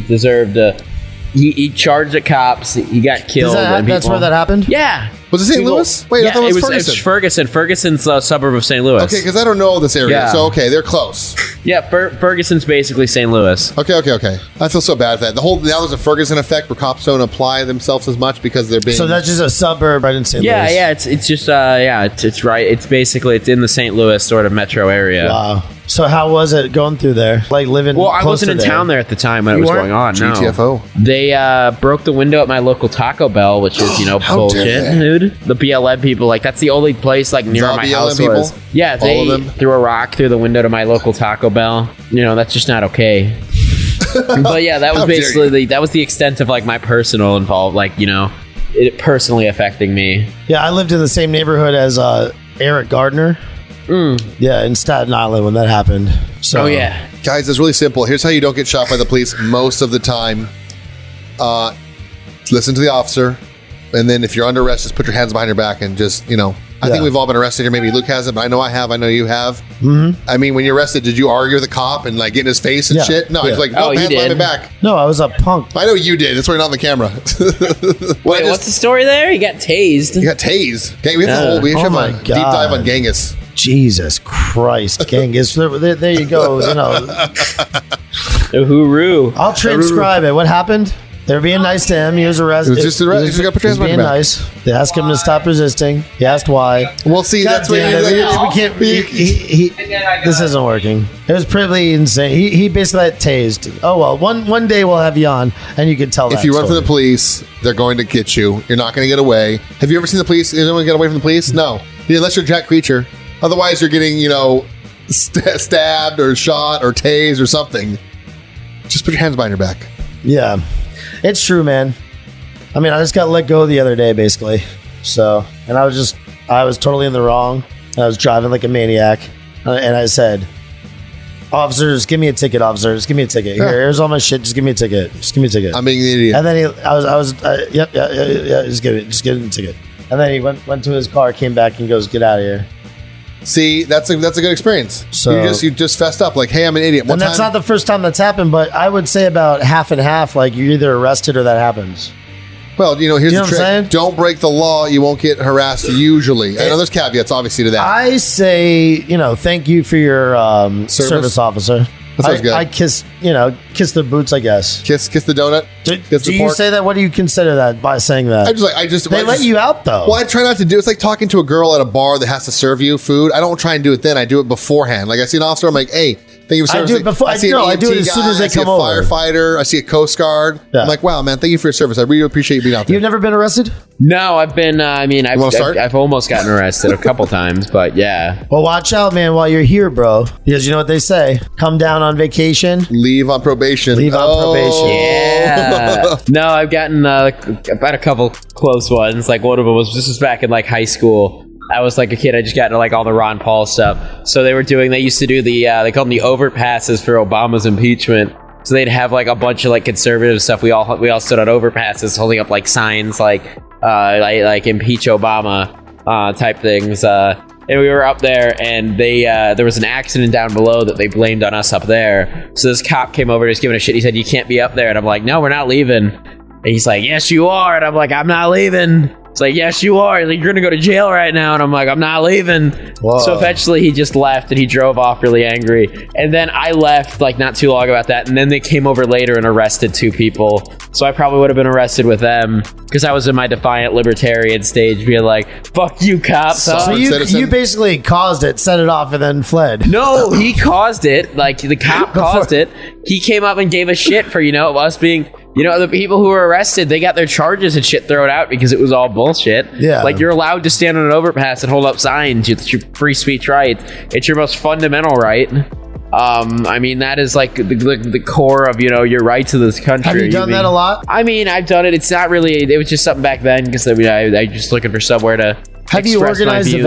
deserved he charged the cops. He got killed. That's and where that happened? Yeah. Was it St. Louis? Wait, I thought it was Ferguson. It's Ferguson. Ferguson's a suburb of St. Louis. Okay, because I don't know this area. Yeah. So, okay, they're close. Yeah, Ferguson's basically St. Louis. Okay. I feel so bad for that. Now there's a Ferguson effect where cops don't apply themselves as much because they're being... So that's just a suburb right in St. Louis. Yeah, it's just it's right. It's basically it's in the St. Louis sort of metro area. Wow. So how was it going through there? Like living Well, I close wasn't to in there? town there at the time when it was weren't? going on. No. GTFO. They broke the window at my local Taco Bell, which is, How bullshit, dare they? dude. The BLM people, like, that's the only place, like, near The my BLM house people? was. Yeah, All of they them? threw a rock through the window to my local Taco Bell. That's just not okay. But yeah, that was How dare basically, that was the extent of, like, my personal involved, like, it personally affecting me. Yeah, I lived in the same neighborhood as Eric Gardner. Yeah, in Staten Island when that happened. So, Oh, yeah. Guys, it's really simple. Here's how you don't get shot by the police most of the time. Listen to the officer. And then if you're under arrest, just put your hands behind your back and just, I think we've all been arrested here. Maybe Luke hasn't, but I know I have. I know you have. Mm-hmm. I mean, when you're arrested, did you argue with the cop and like get in his face and Yeah. shit? No, Yeah. he's like, Oh, no, you hands behind my did. back. No, I was a punk. I know you did. That's why you're not on the camera. Wait, what's the story there? You got tased. You got tased. Okay, we have we should Oh have my a deep dive on God. Genghis. Jesus Christ, Genghis. There you go. Hooroo. I'll transcribe it. What happened? They were being nice to him. He was arrested. It was just arrest- you just gotta put your he was hands behind being your back. nice. They asked him to stop resisting. He asked why. Well, see, that's what damn you it, we can't. This isn't working. It was pretty insane. He basically got tased. Oh well, one day we'll have you on, and you can tell. If that you run from story. the police, they're going to get you. You're not going to get away. Have you ever seen the police? Has anyone get away from the police? No. Unless you're Jack Creature. Otherwise, you're getting, stabbed or shot or tased or something. Just put your hands behind your back. Yeah, it's true, man. I mean, I just got let go the other day, basically. So, and I was totally in the wrong. I was driving like a maniac, and I said, "Officers, give me a ticket. Officers, give me a ticket. Here's all my shit. Just give me a ticket. Just give me a ticket." I'm being an idiot. And then yeah. Just give it a ticket. And then he went to his car, came back, and goes, "Get out of here." See, that's a good experience. So- you just fessed up like, hey, I'm an idiot. One And that's time, not the first time that's happened, but I would say about half and half. Like you're either arrested or that happens. well, here's You know the what I'm trick. saying? Don't break the law. You won't get harassed usually. I know there's caveats, obviously, to that. I say, thank you for your service officer. That sounds good. I kiss the boots, I guess. Kiss the donut. Kiss Do the you pork. say that? What do you consider that by saying that? They let you out though. Well, I try not to do. It's like talking to a girl at a bar that has to serve you food. I don't try and do it then. I do it beforehand. Like I see an officer, I'm like, hey, thank you for I service. do it before- I see an I do it EMT as soon as guy, they I see come a over. firefighter. I see a Coast Guard. Yeah. I'm like, wow, man, thank you for your service. I really appreciate you being out there. You've never been arrested? No, I've been, wanna start? I've almost gotten arrested a couple times, but yeah. Well, watch out, man, while you're here, bro. Because you know what they say: come down on vacation. Leave on probation. Leave on probation. Yeah. No, I've gotten about a couple close ones. Like one of them was, this was back in like high school. I was like a kid. I just got into like all the Ron Paul stuff. So they used to do they called them the overpasses for Obama's impeachment. So they'd have like a bunch of like conservative stuff. We all stood on overpasses holding up like signs like impeach Obama type things. And we were up there, and there was an accident down below that they blamed on us up there. So this cop came over, just giving a shit. He said, "You can't be up there." And I'm like, "No, we're not leaving." And he's like, "Yes, you are." And I'm like, "I'm not leaving." It's like, "Yes, you are." He's like, "You're gonna go to jail right now." And I'm like, "I'm not leaving." Whoa. So eventually he just left, and he drove off really angry. And then I left like not too long about that. And then they came over later and arrested 2 people. So I probably would have been arrested with them because I was in my defiant libertarian stage, being like, "Fuck you, cops." So Solid citizen. you basically caused it, set it off, and then fled. No, he caused it. Like, the cop caused it. He came up and gave a shit for, us being, the people who were arrested, they got their charges and shit thrown out because it was all bullshit. Yeah. Like, you're allowed to stand on an overpass and hold up signs. It's your free speech right. It's your most fundamental right. I mean, that is like the core of, your rights in this country. Have you done that a lot? I mean, I've done it. It's not really, it was just something back then because I just looking for somewhere to Have you express my organized views.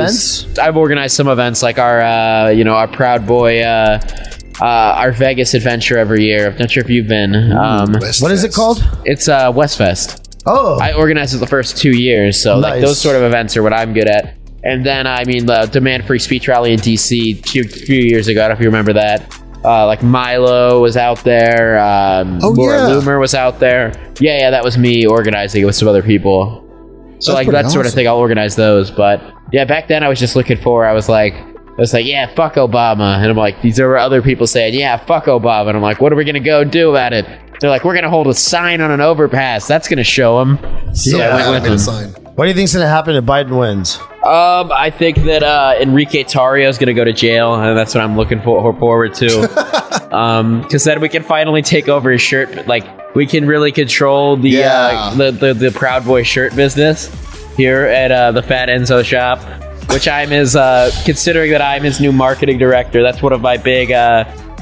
events? I've organized some events like our Proud Boy, our Vegas adventure every year. I'm not sure if you've been. What is it called? It's Westfest. Oh, I organized it the first 2 years, so like Nice. those sort of events are what I'm good at. And then, the Demand Free Speech Rally in DC a few years ago. I don't know if you remember that. Like Milo was out there. Laura yeah. Loomer was out there. Yeah, that was me organizing it with some other people. So That's like that sort of awesome. thing, I'll organize those. But yeah, back then I was just looking for. I was like, yeah, fuck Obama, and I'm like, these are other people saying, yeah, fuck Obama, and I'm like, what are we gonna go do about it? They're like, we're gonna hold a sign on an overpass. That's gonna show them. So Yeah, I went made a with sign. them. What do you think's going to happen if Biden wins? I think that Enrique Tarrio is gonna go to jail, and that's what I'm looking forward to. Because then we can finally take over his shirt. Like we can really control the Proud Boy shirt business here at the Fat Enzo shop. Which I'm considering that I'm his new marketing director. That's one of my big.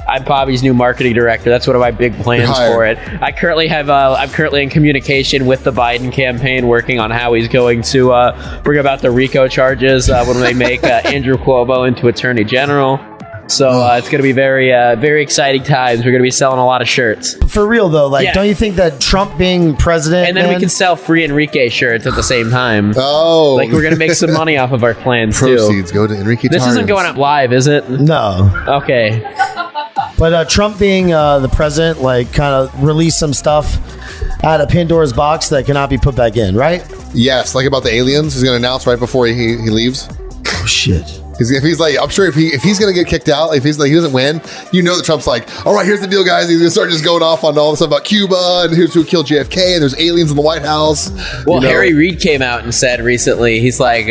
I'm Bobby's new marketing director. That's one of my big plans for it. I'm currently in communication with the Biden campaign, working on how he's going to bring about the RICO charges when they make Andrew Cuomo into Attorney General. So it's going to be very, very exciting times. We're going to be selling a lot of shirts. For real though, like, Yeah. don't you think that Trump being president, And then we man, can sell free Enrique shirts at the same time. Oh, Like, we're going to make some money off of our plans, too. proceeds go to Enrique. This isn't Tarrios. going up live, is it? no. Okay. But Trump being the president, like, kind of released some stuff out of Pandora's box that cannot be put back in, right? Yes, like about the aliens. He's going to announce right before he leaves. Oh shit. If he's like, I'm sure if he's going to get kicked out, if he's like he doesn't win, you know that Trump's like, all right, here's the deal, guys. He's going to start just going off on all the stuff about Cuba and here's who killed JFK and there's aliens in the White House. Well, You know? Harry Reid came out and said recently, he's like,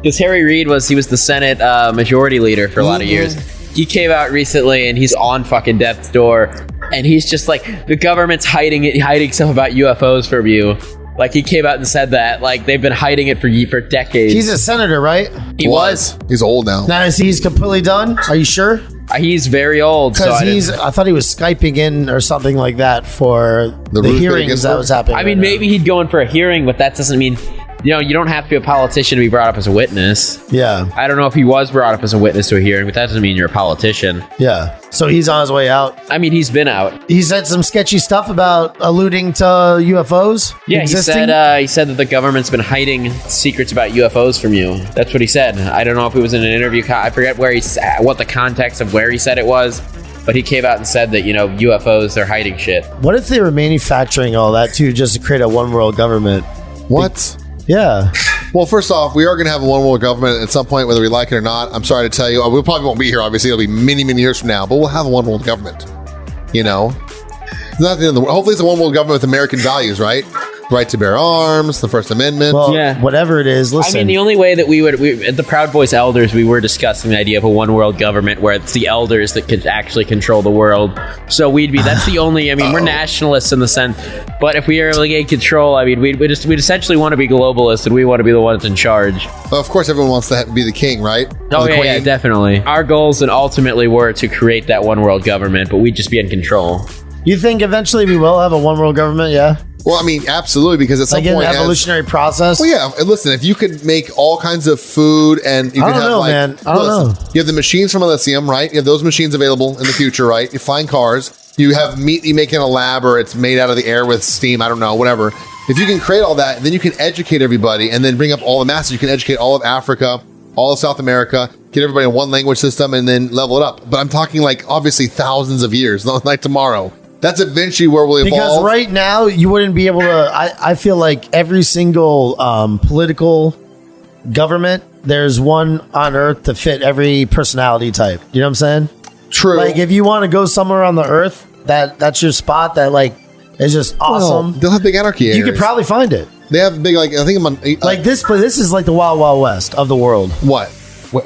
because Harry Reid was the Senate majority leader for a lot of years. He came out recently and he's on fucking death's door, and he's just like, the government's hiding stuff about UFOs from you. Like, he came out and said that, like, they've been hiding it for decades. He's a senator, right? He was. He's old now. Now is he's completely done? Are you sure? He's very old. So Because I thought he was Skyping in or something like that for the Ruth Bader hearings that Ginsburg? was happening. I mean, right now. maybe he'd go in for a hearing, but that doesn't mean, you don't have to be a politician to be brought up as a witness. Yeah, I don't know if he was brought up as a witness to a hearing, but that doesn't mean you're a politician. yeah. So he's on his way out. I mean, he's been out. He said some sketchy stuff about alluding to UFOs. Yeah, existing. he said that the government's been hiding secrets about UFOs from you. That's what he said. I don't know if it was in an interview. I forget what the context of where he said it was, but he came out and said that, UFOs, they're hiding shit. What if they were manufacturing all that too, just to create a one world government? What? Yeah. Well, first off, we are going to have a one world government at some point, whether we like it or not. I'm sorry to tell you. We probably won't be here, obviously. It'll be many, many years from now, but we'll have a one world government. It's not the end of the world. Hopefully, it's a one world government with American values, right? Right to bear arms, the First Amendment. Well, Yeah. whatever it is, listen. I mean, the only way that we at the Proud Boys elders, we were discussing the idea of a one world government where it's the elders that could actually control the world. So that's the only, we're nationalists in the sense, but if we are really in control, we'd essentially want to be globalists and we want to be the ones in charge. Well, of course, everyone wants to be the king, right? Oh, Or the yeah, queen. definitely. Our goals and ultimately were to create that one world government, but we'd just be in control. you think eventually we will have a one world government? Yeah. Well, absolutely, because at some Like in point, the evolutionary process? well, yeah. and Listen, if you could make all kinds of food, and you I could don't have know, man. I don't know. You have the machines from Elysium, right? You have those machines available in the future, right? You find cars. You have meat you make in a lab, or it's made out of the air with steam. I don't know, whatever. If you can create all that, then you can educate everybody, and then bring up all the masses. You can educate all of Africa, all of South America, get everybody in one language system, and then level it up. But I'm talking like obviously thousands of years, not like tomorrow. That's eventually where we'll evolve. Because right now, you wouldn't be able to. I feel like every single political government, there's one on Earth to fit every personality type. You know what I'm saying? True. Like, if you want to go somewhere on the Earth, that's your spot that, like, is just awesome. They'll have big anarchy. You could areas. probably find it. They have big, like, I think I'm on. Like, this is like the Wild Wild West of the world. What?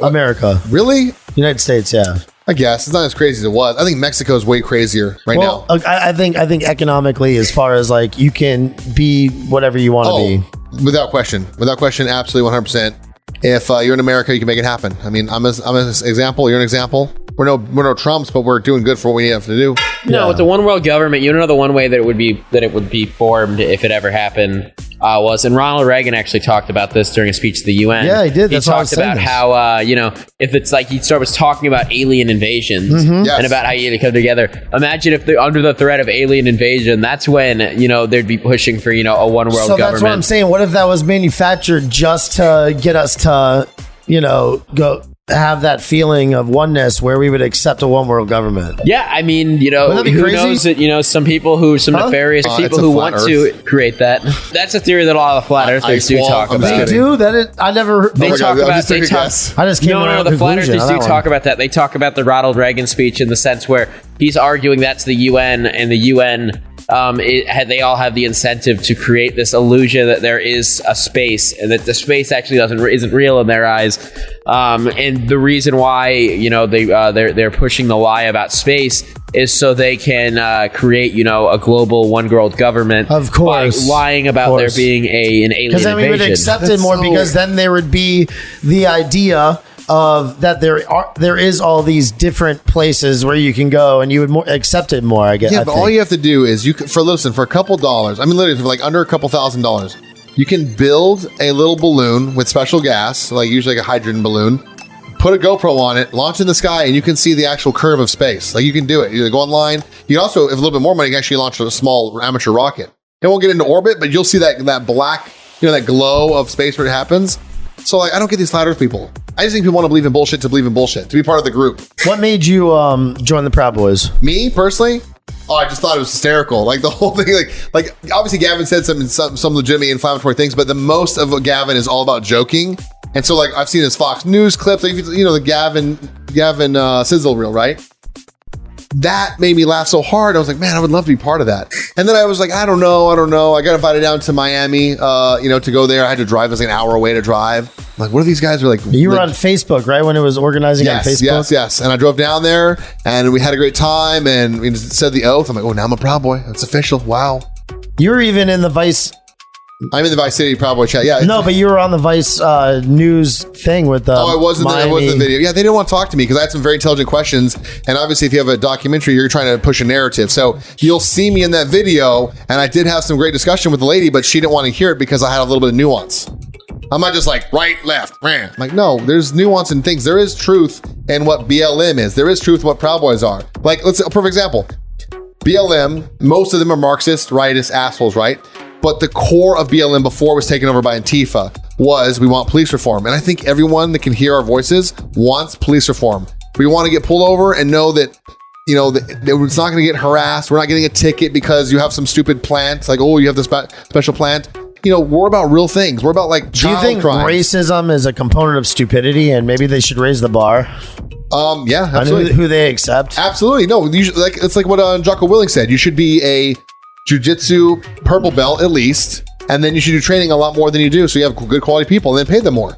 America. Really? United States, yeah. I guess it's not as crazy as it was. I think Mexico's way crazier right Well, now. I think economically, as far as, like, you can be whatever you want to be. Without question, absolutely 100%. If you're in America, you can make it happen. I'm an example. You're an example. We're no Trumps, but we're doing good for what we have to do. No, with the one world government, the one way that it would be formed if it ever happened was, and Ronald Reagan actually talked about this during a speech to the UN. Yeah, he did. He That's why I was talked about saying this. how if it's like he was talking about alien invasions Yes. and about how you had to come together. Imagine if they're under the threat of alien invasion. That's when they'd be pushing for a one world So government. that's what I'm saying. What if that was manufactured just to get us to, go have that feeling of oneness where we would accept a one world government. Yeah, I mean, Wouldn't that be who crazy? knows that, some people who, some nefarious It's people a who flat want to create that. That's a theory that a lot of the flat earthers Ice do wall, talk I'm about. just They kidding. do? That is, I never. They Oh my talk God, I'm about, just they taking a talk, guess. I just came no, around the flat earthers conclusion on do that talk one. about that. They talk about the Ronald Reagan speech in the sense where he's arguing that's the UN, and the UN, they all have the incentive to create this illusion that there is a space, and that the space actually isn't real in their eyes. And the reason why they're pushing the lie about space is so they can create a global one world government. Of course, by lying about there being an alien because then we would invasion. accept it That's more so- because then there would be the idea of that there is all these different places where you can go and you would accept it more. I guess. Yeah, but all you have to do is for a couple dollars. I mean, literally, for like under a couple $1,000s, you can build a little balloon with special gas, like usually like a hydrogen balloon. Put a GoPro on it, launch in the sky, and you can see the actual curve of space. Like you can do it. You go online. You can also, if a little bit more money, you can actually launch a small amateur rocket. It won't get into orbit, but you'll see that black, that glow of space where it happens. So like, I don't get these flat Earth people. I just think people want to believe in bullshit to believe in bullshit, to be part of the group. What made you join the Proud Boys? Me personally, I just thought it was hysterical. Like the whole thing, like obviously Gavin said some legitimately inflammatory things, but the most of what Gavin is all about joking. And so like I've seen his Fox News clips, like, the Gavin sizzle reel, right? That made me laugh so hard. I was like, man, I would love to be part of that. And then I was like, I don't know. I got invited down to Miami, to go there. I had to drive. It was like an hour away to drive. I'm like, what are these guys are like? You were on Facebook, right? When it was organizing on Facebook? Yes. And I drove down there and we had a great time and we just said the oath. I'm like, oh, now I'm a Proud Boy. It's official. Wow. You were even in the Vice. I'm in the Vice City Proud Boy chat. Yeah. No, but you were on the Vice news thing with the. I was in the video. Yeah, they didn't want to talk to me because I had some very intelligent questions. And obviously, if you have a documentary, you're trying to push a narrative. So you'll see me in that video. And I did have some great discussion with the lady, but she didn't want to hear it because I had a little bit of nuance. I'm not just like right, left, rah. I'm like, no, there's nuance in things. There is truth in what BLM is. There is truth in what Proud Boys are. Like, let's a perfect example. BLM, most of them are Marxist, rightist assholes, right? But the core of BLM before it was taken over by Antifa was we want police reform. And I think everyone that can hear our voices wants police reform. We want to get pulled over and know that, that it's not going to get harassed. We're not getting a ticket because you have some stupid plant. Like, oh, you have this special plant. We're about real things. We're about like Do you child think crimes. racism is a component of stupidity and maybe they should raise the bar Yeah, on absolutely. who they accept? Absolutely. No, it's like what Jocko Willing said. You should be a jiu-jitsu purple belt at least, and then you should do training a lot more than you do so you have good quality people and then pay them more.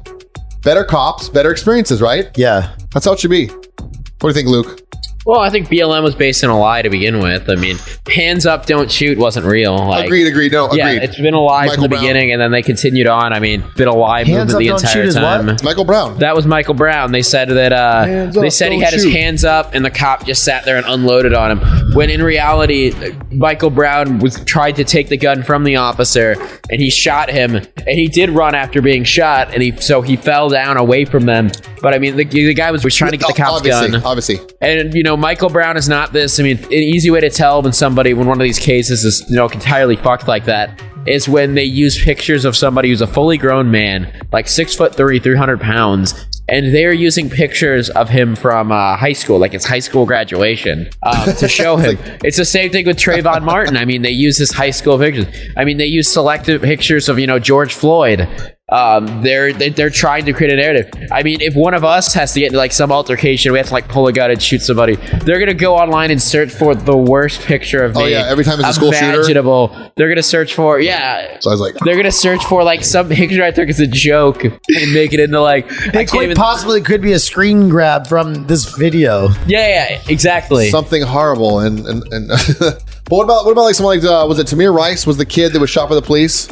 Better cops, better experiences, right? Yeah. That's how it should be. What do you think, Luke? Well, I think BLM was based on a lie to begin with. I mean, hands up, don't shoot wasn't real. Like, Agreed. No, yeah, agreed. it's been a lie from the Brown. beginning, and then they continued on. I mean, been a lie Hands movement up, the don't shoot entire is time. what? Michael Brown. That was Michael Brown. They said that Hands up, he don't had his shoot. hands up, and the cop just sat there and unloaded on him. When in reality, Michael Brown tried to take the gun from the officer, and he shot him. And he did run after being shot, and he fell down away from them. But I mean, the guy was trying to get the cop's gun. Obviously. And Michael Brown is not this. I mean, an easy way to tell when one of these cases is entirely fucked like that is when they use pictures of somebody who's a fully grown man, like 6'3", 300 pounds, and they're using pictures of him from high school, like it's high school graduation, to show him. It's the same thing with Trayvon Martin. I mean, they use his high school pictures. I mean, they use selective pictures of George Floyd. They're trying to create a narrative. I mean, if one of us has to get into like some altercation, we have to like pull a gun and shoot somebody. They're gonna go online and search for the worst picture of me. Oh yeah, every time it's a school shooter. Imaginable. They're gonna search for So I was like, They're gonna search for like some picture I took as a joke and make it into like It quite possibly could be a screen grab from this video. Yeah, exactly. something horrible and but what about like someone like was it Tamir Rice was the kid that was shot by the police?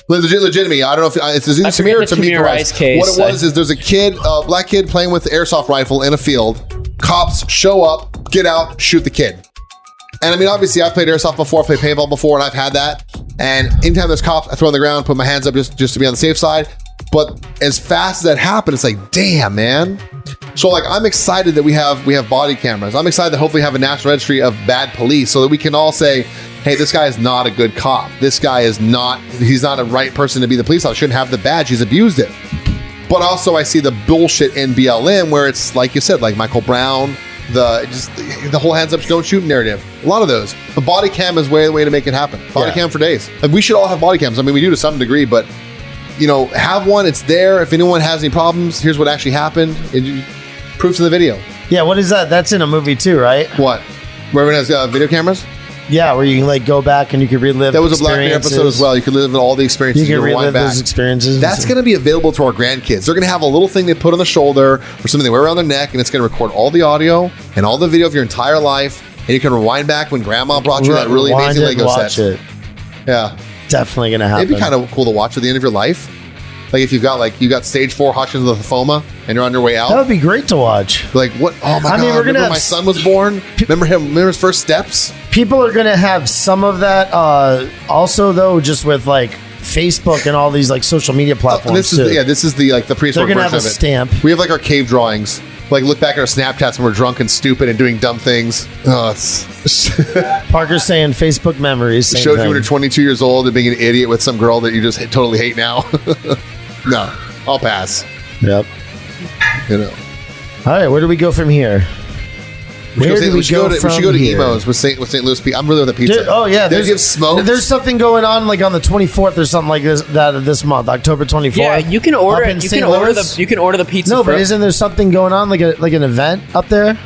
Legitimately, I don't know if it's I Tamir or forget the Tamir Tamir Rice. Rice case. What it was is there's a kid, a black kid playing with the airsoft rifle in a field. Cops show up, get out, shoot the kid. And I mean, obviously, I've played airsoft before, I've played paintball before, and I've had that. And anytime there's cops, I throw on the ground, put my hands up just to be on the safe side. But as fast as that happened, it's like, damn, man. So like, I'm excited that we have body cameras. I'm excited that hopefully we have a national registry of bad police so that we can all say, hey, this guy is not a good cop. This guy is not, he's not a right person to be the police officer. Shouldn't have the badge. He's abused it. But also I see the bullshit in BLM where it's like you said, like Michael Brown, the whole hands up don't shoot narrative. A lot of those. The body cam is the way to make it happen. Body cam for days. And we should all have body cams. I mean, we do to some degree, but have one. It's there. If anyone has any problems, here's what actually happened. Proofs in the video. Yeah, what is that? That's in a movie too, right? What? Where everyone has video cameras? Yeah, where you can like go back and you can relive. That was a Black Mirror episode as well. You can live all the experiences. You can relive rewind back. those experiences. That's going to be available to our grandkids. They're going to have a little thing they put on the shoulder or something they wear around their neck, and it's going to record all the audio and all the video of your entire life. And you can rewind back when Grandma brought you that really amazing Lego set. It. Yeah, definitely going to happen. It'd be kind of cool to watch at the end of your life. Like if you got stage 4 Hodgkin's lymphoma and you're on your way out. That would be great to watch. Like what? Oh my God! We're remember my son was born. Remember him? Remember his first steps? People are going to have some of that. Also, though, just with like Facebook and all these like social media platforms. This is the prehistoric They're going to version have a of it. stamp. We have like our cave drawings. Like look back at our Snapchats when we're drunk and stupid and doing dumb things. Oh, Parker's saying Facebook memories. It shows you when you're 22 years old and being an idiot with some girl that you just totally hate now. No, I'll pass. Yep. All right, where do we go from here? We should go to Emo's with St. Louis Pizza. I'm really with the pizza. Dude, oh yeah, they give smoke. There's something going on like on the 24th or something like this month, October 24th. Yeah, you can order it. You can order the pizza. No, but isn't there something going on like an event up there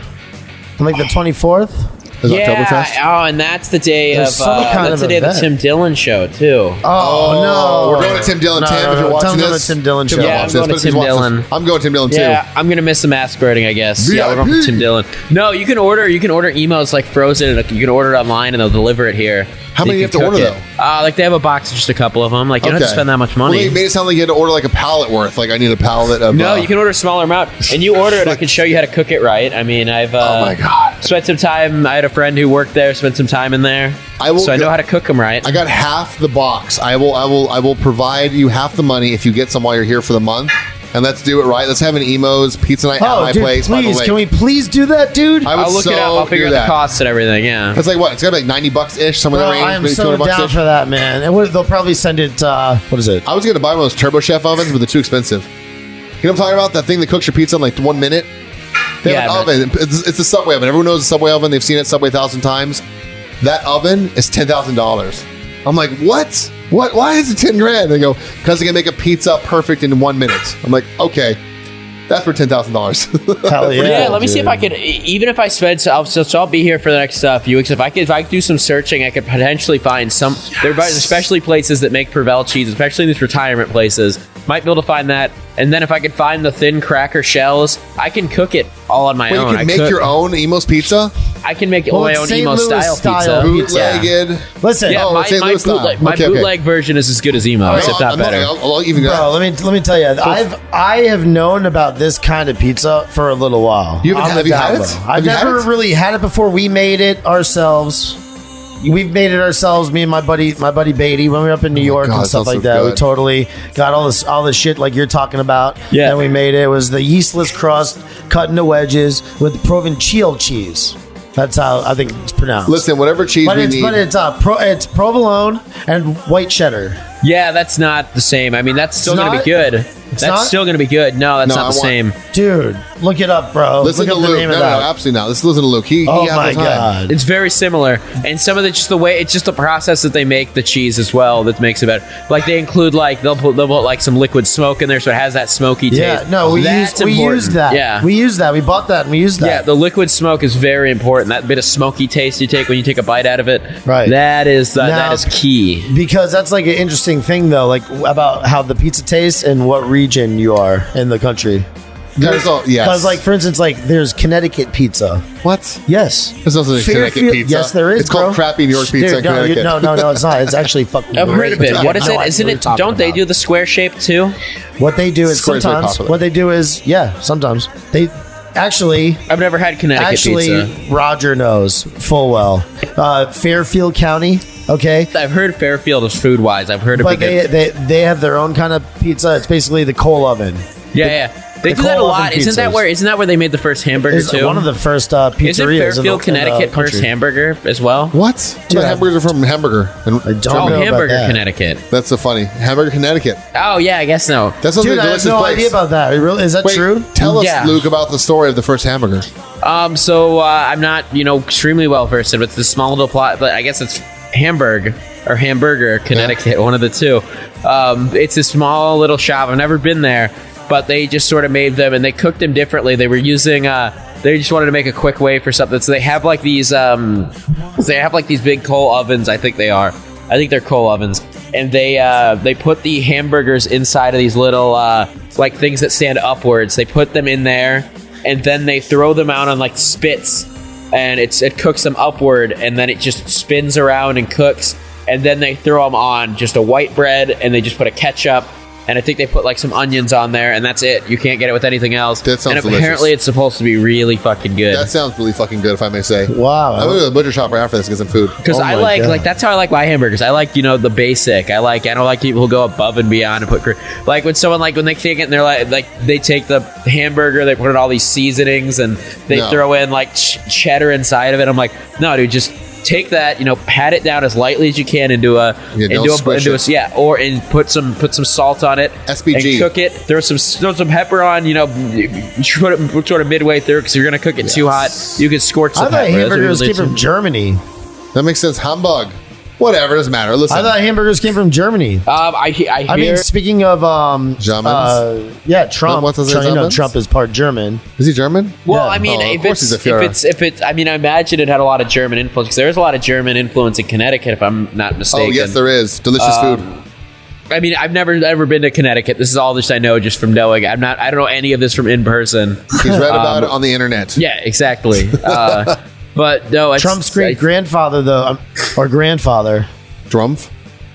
on like the 24th? Oh, and that's the day There's of the Tim Dillon show too. Oh no, we're going to Tim Dillon. Tim, if you're watching this, Tim Dillon show. Yeah, I'm going to Tim Dillon. I'm going to Tim Dillon too. Yeah, I'm going to miss the masquerading, I guess. Yeah, we're going to Tim Dillon. No, you can order emos like frozen, and you can order it online, and they'll deliver it here. How many do you have to order though? Like they have a box of just a couple of them. Like you don't have to spend that much money. Well, they made it sound like you had to order like a pallet worth. Like I need a pallet of. No, you can order a smaller amount, and you order it. I can show you how to cook it right. I mean, I've oh my God, spent some time. I had a friend who worked there. Spent some time in there. I know how to cook them right. I got half the box. I will provide you half the money if you get some while you're here for the month. And let's do it right. Let's have an Emo's pizza night at my place. Please, can we please do that, dude? I'll look it up. I'll figure out the costs and everything. Yeah, it's like what? It's gonna be like $90 ish, somewhere in the range. I am so down for that, man. And they'll probably send it. What is it? I was gonna buy one of those Turbo Chef ovens, but they're too expensive. You know what I'm talking about? That thing that cooks your pizza in like 1 minute. They have an oven. It's a Subway oven. Everyone knows the Subway oven. They've seen it Subway 1,000 times. That oven is $10,000. I'm like, what? What? Why is it 10 grand? They go, because they can make a pizza perfect in 1 minute. I'm like, okay. That's for $10,000. Hell yeah! Yeah, let me see if I could. Even if I spend, so I'll be here for the next few weeks. If I could do some searching, I could potentially find some. There's especially places that make Provel cheese, especially these retirement places. Might be able to find that, and then if I could find the thin cracker shells, I can cook it all on my own. You can make your own Emo's pizza. I can make my own Emo style pizza. Bootlegged. Yeah. Listen, my bootleg version is as good as Emo's, if not better. I'll even go. Bro, let me tell you, I have known about this kind of pizza for a little while. Have you had it? I've never really had it before. We made it ourselves. We've made it ourselves. Me and my buddy Beatty, when we were up in New York and stuff like that. We totally got all this shit like you're talking about. Yeah, and we made it. It was the yeastless crust cut into wedges with Provençal cheese. That's how I think it's pronounced. Listen, whatever cheese we need. But it's provolone and white cheddar. Yeah, that's not the same. I mean, that's still going to be good. That's still going to be good. No, that's not the same. Dude, look it up, bro. Listen to Luke. No, absolutely not. Let's listen to Luke. Oh my God. It's very similar. And some of it's just the process that they make the cheese as well that makes it better. Like they include they'll put like some liquid smoke in there so it has that smoky taste. Yeah, no, we used that. Yeah. We used that. We bought that and we used that. Yeah, the liquid smoke is very important. That bit of smoky taste you take when you take a bite out of it. Right. That is key. Because that's like an interesting thing though, like about how the pizza tastes and what region you are in the country. Because like for instance, like there's Connecticut pizza. What? Yes. There's also Connecticut pizza. Yes, there is. It's called crappy New York pizza. Dude, no, it's not. It's actually fucking. I've heard of it. What is it? Isn't it? Don't they do the square shape too? What they do is sometimes. What they do is sometimes they. Actually, I've never had Connecticut pizza. Roger knows full well. Fairfield County. Okay, I've heard Fairfield is food wise. I've heard of it. But they have their own kind of pizza. It's basically the coal oven. Yeah. They do that a cold lot. oven Isn't that pizzas. where they made the first hamburger It's too? one of the first pizzerias. Isn't Fairfield, Connecticut, first country. hamburger as well? What? Dude, The hamburgers are from Hamburger. And I don't Oh, know Hamburger, about that. Connecticut. that's so funny. Hamburger, Connecticut. Oh yeah, I guess no. That sounds Dude, like a I have delicious no place. idea about that. Is that Wait, true? tell us, Yeah. Luke, about the story of the first hamburger. So I'm not, extremely well versed in it. It's the small little plot, but I guess it's Hamburg or Hamburger, Connecticut, one of the two. It's a small little shop. I've never been there, but they just sort of made them and they cooked them differently. They were using, they just wanted to make a quick way for something. So they have like these big coal ovens. I think they are. I think they're coal ovens, and they put the hamburgers inside of these little like things that stand upwards. They put them in there, and then they throw them out on like spits, and it cooks them upward, and then it just spins around and cooks, and then they throw them on just a white bread, and they just put a ketchup. And I think they put like some onions on there, and that's it. You can't get it with anything else. That sounds and apparently delicious. it's supposed to be really fucking good. That sounds really fucking good, if I may say. Wow. I'm going to the butcher shop right after this to get some food. Because Oh I my like God. that's how I like my hamburgers. I like the basic. I don't like people who go above and beyond and put like when someone when they take it and they're like they take the hamburger, they put in all these seasonings and they No. throw in like cheddar inside of it. I'm like, no, dude, just take that, pat it down as lightly as you can into a don't squish it. and put some salt on it. SPG. And cook it. Throw some pepper on. You should put it sort of midway through because if you're gonna cook it too hot, you can scorch the I thought pepper. That's what hamburgers it came leads from to. Germany. That makes sense. Humbug. Whatever, doesn't matter. Listen. I thought hamburgers came from Germany. I hear. I mean, speaking of Germans? Trump. What's his name, You know, Germans? Trump is part German. Is he German? Well, Yeah. I mean, Oh, of if course it's, he's a Führer. if it's, I mean, I imagine it had a lot of German influence because there is a lot of German influence in Connecticut, if I'm not mistaken. Oh, yes, there is. Delicious food. I mean, I've never ever been to Connecticut. This is all just I know just from knowing. I don't know any of this from in person. He's read about it on the internet. Yeah, exactly. But no, it's, Trump's great grandfather, though, or grandfather. Drumpf?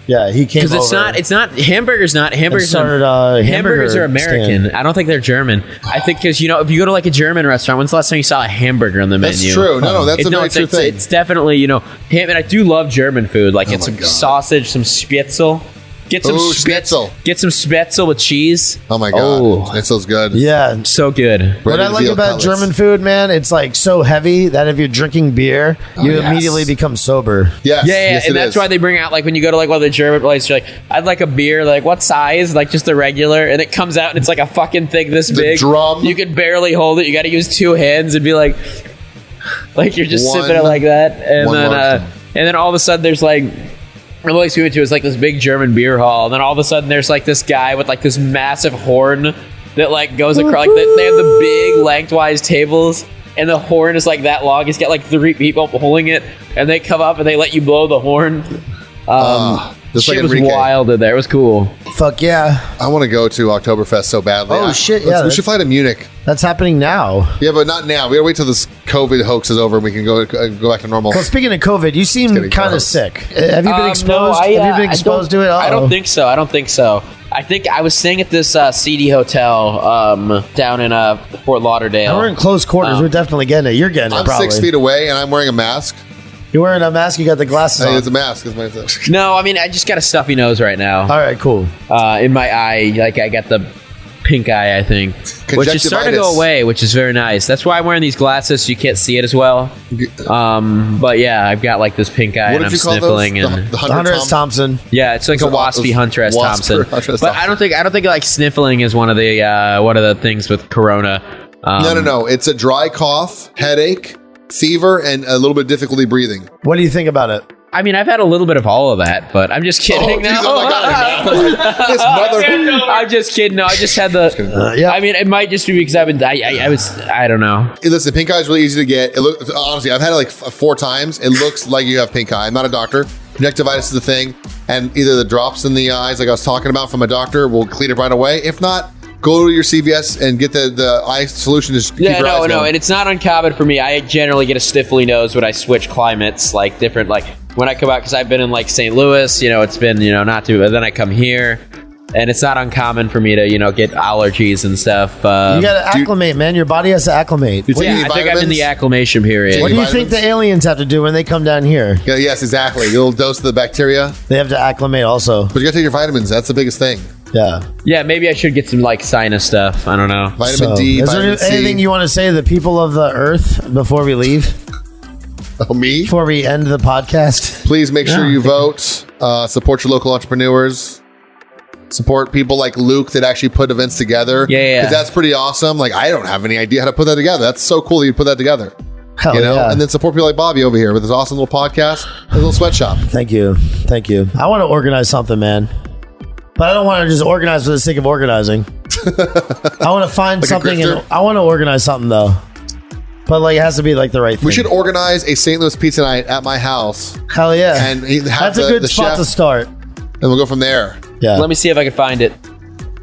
Yeah, he came because over. it's not hamburgers. Not hamburgers. started, Hamburgers are hamburger American. stand. I don't think they're German. I think because if you go to like a German restaurant, when's the last time you saw a hamburger on the That's menu? true. No, that's a very it's, true it's, thing. It's definitely ham, and I do love German food. Like it's my some God. sausage, some Spitzel. Get some Ooh, Schnitzel. Get some Spitzel with cheese. Oh, my God. Oh. It feels good. Yeah. So good. What Breaded I like veal about pellets. German food, man, it's like so heavy that if you're drinking beer, you yes. immediately become sober. Yes. Yeah, yes, and it that's is. why they bring out like when you go to like one of the German places, you're like, I'd like a beer. Like what size? Like just the regular, and it comes out and it's like a fucking thing this big. drum. You can barely hold it. You got to use two hands and be like you're just One- sipping it like that, and one then large and then all of a sudden there's like. The place we went to is like this big German beer hall, and then all of a sudden there's like this guy with like this massive horn that like goes across. Like they have the big lengthwise tables, and the horn is like that long. He's got like 3 people pulling it, and they come up and they let you blow the horn. Just like Shit was Enrique. wild in there. It was cool. Fuck yeah. I want to go to Oktoberfest so badly. Oh, shit, yeah, We that's- should fly to Munich. That's happening now. Yeah, but not now. We gotta wait till this COVID hoax is over and we can go back to normal. Well, speaking of COVID, you seem getting kind of gross. sick. Have you been exposed? No, Have you been exposed to it? I Uh-oh. don't think so. I think I was staying at this seedy hotel down in Fort Lauderdale. We're in close quarters. We're definitely getting it. You're getting it, I'm probably. 6 feet away and I'm wearing a mask. You're wearing a mask. You got the glasses Hey, on. it's a mask. It's my No, I mean I just got a stuffy nose right now. All right, cool. In my eye, like I got the pink eye, I think, which is starting to go Conjunctivitis. away, which is very nice. That's why I'm wearing these glasses so you can't see it as well. But yeah, I've got like this pink eye What and did I'm you call those? sniffling and The Hunter S. Thompson. yeah, it's like Was a it- waspy was Hunter S. Wasp Thompson. or Hunter S. But I don't think like sniffling is one of the things with Corona. No. It's a dry cough, headache, fever, and a little bit of difficulty breathing. What do you think about it? I mean, I've had a little bit of all of that, but I'm just kidding. geez, now. oh my God. This mother. I'm just kidding. No, I just had the. Yeah. I mean, it might just be because I've been. I don't know. Hey, listen, pink eye is really easy to get. It look, honestly, I've had it like 4 times. It looks like you have pink eye. I'm not a doctor. Conjunctivitis is the thing. And either the drops in the eyes, like I was talking about from a doctor, will clean it right away. If not, go to your CVS and get the eye solution. Just keep Yeah, your eyes no, going. and it's not uncommon for me. I generally get a sniffly nose when I switch climates, like different, like when I come out, because I've been in like St. Louis, it's been, not too, but then I come here, and it's not uncommon for me to, get allergies and stuff. You got to acclimate, man. Your body has to acclimate. What do you Yeah, need, I think I'm in vitamins? the acclimation period. What do you vitamins? think the aliens have to do when they come down here? Yeah, yes, exactly. A little dose of the bacteria. They have to acclimate also. But you gotta take your vitamins. That's the biggest thing. Yeah, maybe I should get some like sinus stuff. I don't know. Vitamin D, is there vitamin C. anything you want to say to the people of the earth before we leave? Oh, me? Before we end the podcast? Please make sure you vote. Support your local entrepreneurs. Support people like Luke that actually put events together. Yeah. 'Cause that's pretty awesome. Like, I don't have any idea how to put that together. That's so cool that you put that together. Hell yeah. And then support people like Bobby over here with his awesome little podcast, his little sweatshop. Thank you. I want to organize something, man. But I don't want to just organize for the sake of organizing. I want to find Like a something. grifter? I want to organize something, though. But like, it has to be like the right thing. We should organize a St. Louis pizza night at my house. Hell yeah. And have that's a good the spot chef, to start. and we'll go from there. Yeah. Let me see if I can find it.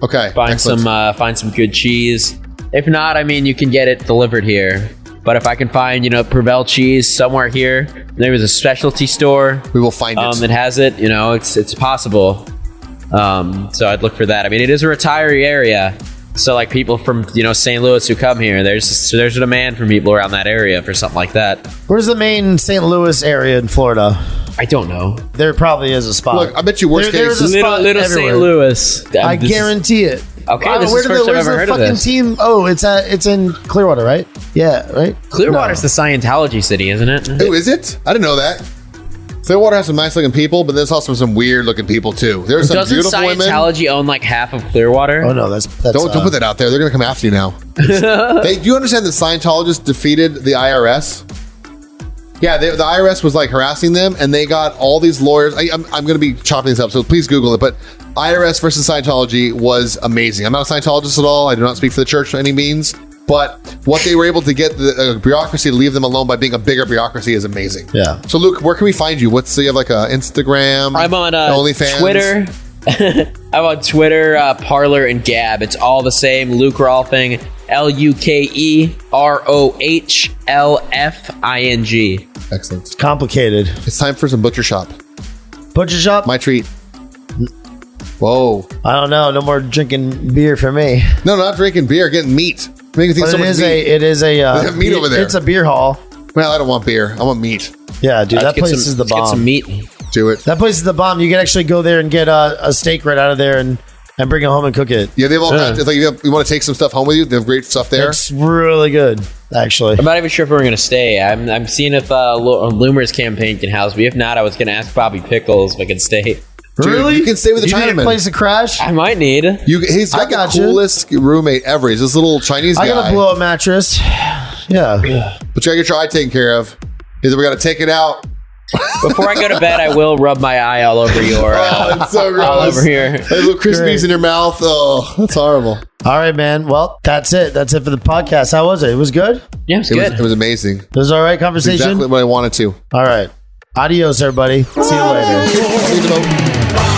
Okay. Find excellent. some good cheese. If not, I mean, you can get it delivered here. But if I can find, Prevel cheese somewhere here, there was a specialty store We will find it. that has it. It's possible. So I'd look for that. I mean, it is a retiree area, so like people from St. Louis who come here, there's a demand from people around that area for something like that. Where's the main St. Louis area in Florida? I don't know. There probably is a spot. Look, I bet you worst There's case. a spot Little everywhere. St. Louis. I guarantee it. Okay, this is the first time I've ever heard of fucking this. team? Oh, it's in Clearwater, right? Yeah, right. Clearwater's the Scientology city, isn't it? Oh, is it? I didn't know that. Clearwater has some nice looking people, but there's also some weird looking people too. There's some Doesn't beautiful women. Scientology own like half of Clearwater? Oh no, that's Don't put that out there. They're gonna come after you now. Do you understand that Scientologists defeated the IRS? Yeah, the IRS was like harassing them, and they got all these lawyers. I'm going to be chopping this up, so please Google it. But IRS versus Scientology was amazing. I'm not a Scientologist at all. I do not speak for the church by any means. But what they were able to get the bureaucracy to leave them alone by being a bigger bureaucracy is amazing. Yeah. So Luke, where can we find you? So you have like a Instagram? I'm on OnlyFans? Twitter. I'm on Twitter, Parler, and Gab. It's all the same. Luke Rohlfing, LukeRohlfing. Excellent. It's complicated. It's time for some butcher shop. Butcher shop? My treat. Whoa. I don't know. No more drinking beer for me. No, not drinking beer, getting meat. Making things But so it much is meat. it is a They have meat over there. It's a beer hall. Well, I don't want beer. I want meat. Yeah, dude, that place is the Let's get some bomb. meat. Do it. That place is the bomb. You can actually go there and get a steak right out of there and bring it home and cook it. Yeah, they have all kinds. It's like you want to take some stuff home with you. They have great stuff there. It's really good, actually. I'm not even sure if we're going to stay. I'm seeing if Loomer's campaign can house me. If not, I was going to ask Bobby Pickles if I can stay. Dude, Really? you can stay with the You need a Chinaman. place to crash? I might need. He's I got the got you. coolest roommate ever. He's this little Chinese guy. I got a blow up mattress. Yeah. But you gotta get your eye taken care of. Either we gotta take it out. Before I go to bed, I will rub my eye all over your. Oh, it's so gross. all over here. Like little crispies Great. in your mouth. Oh, that's horrible. All right, man. Well, that's it. That's it for the podcast. How was it? It was good? Yeah, it's It good. was amazing. It was all right conversation? Exactly what I wanted to. All right. Adios, everybody. See you later. Leave it open.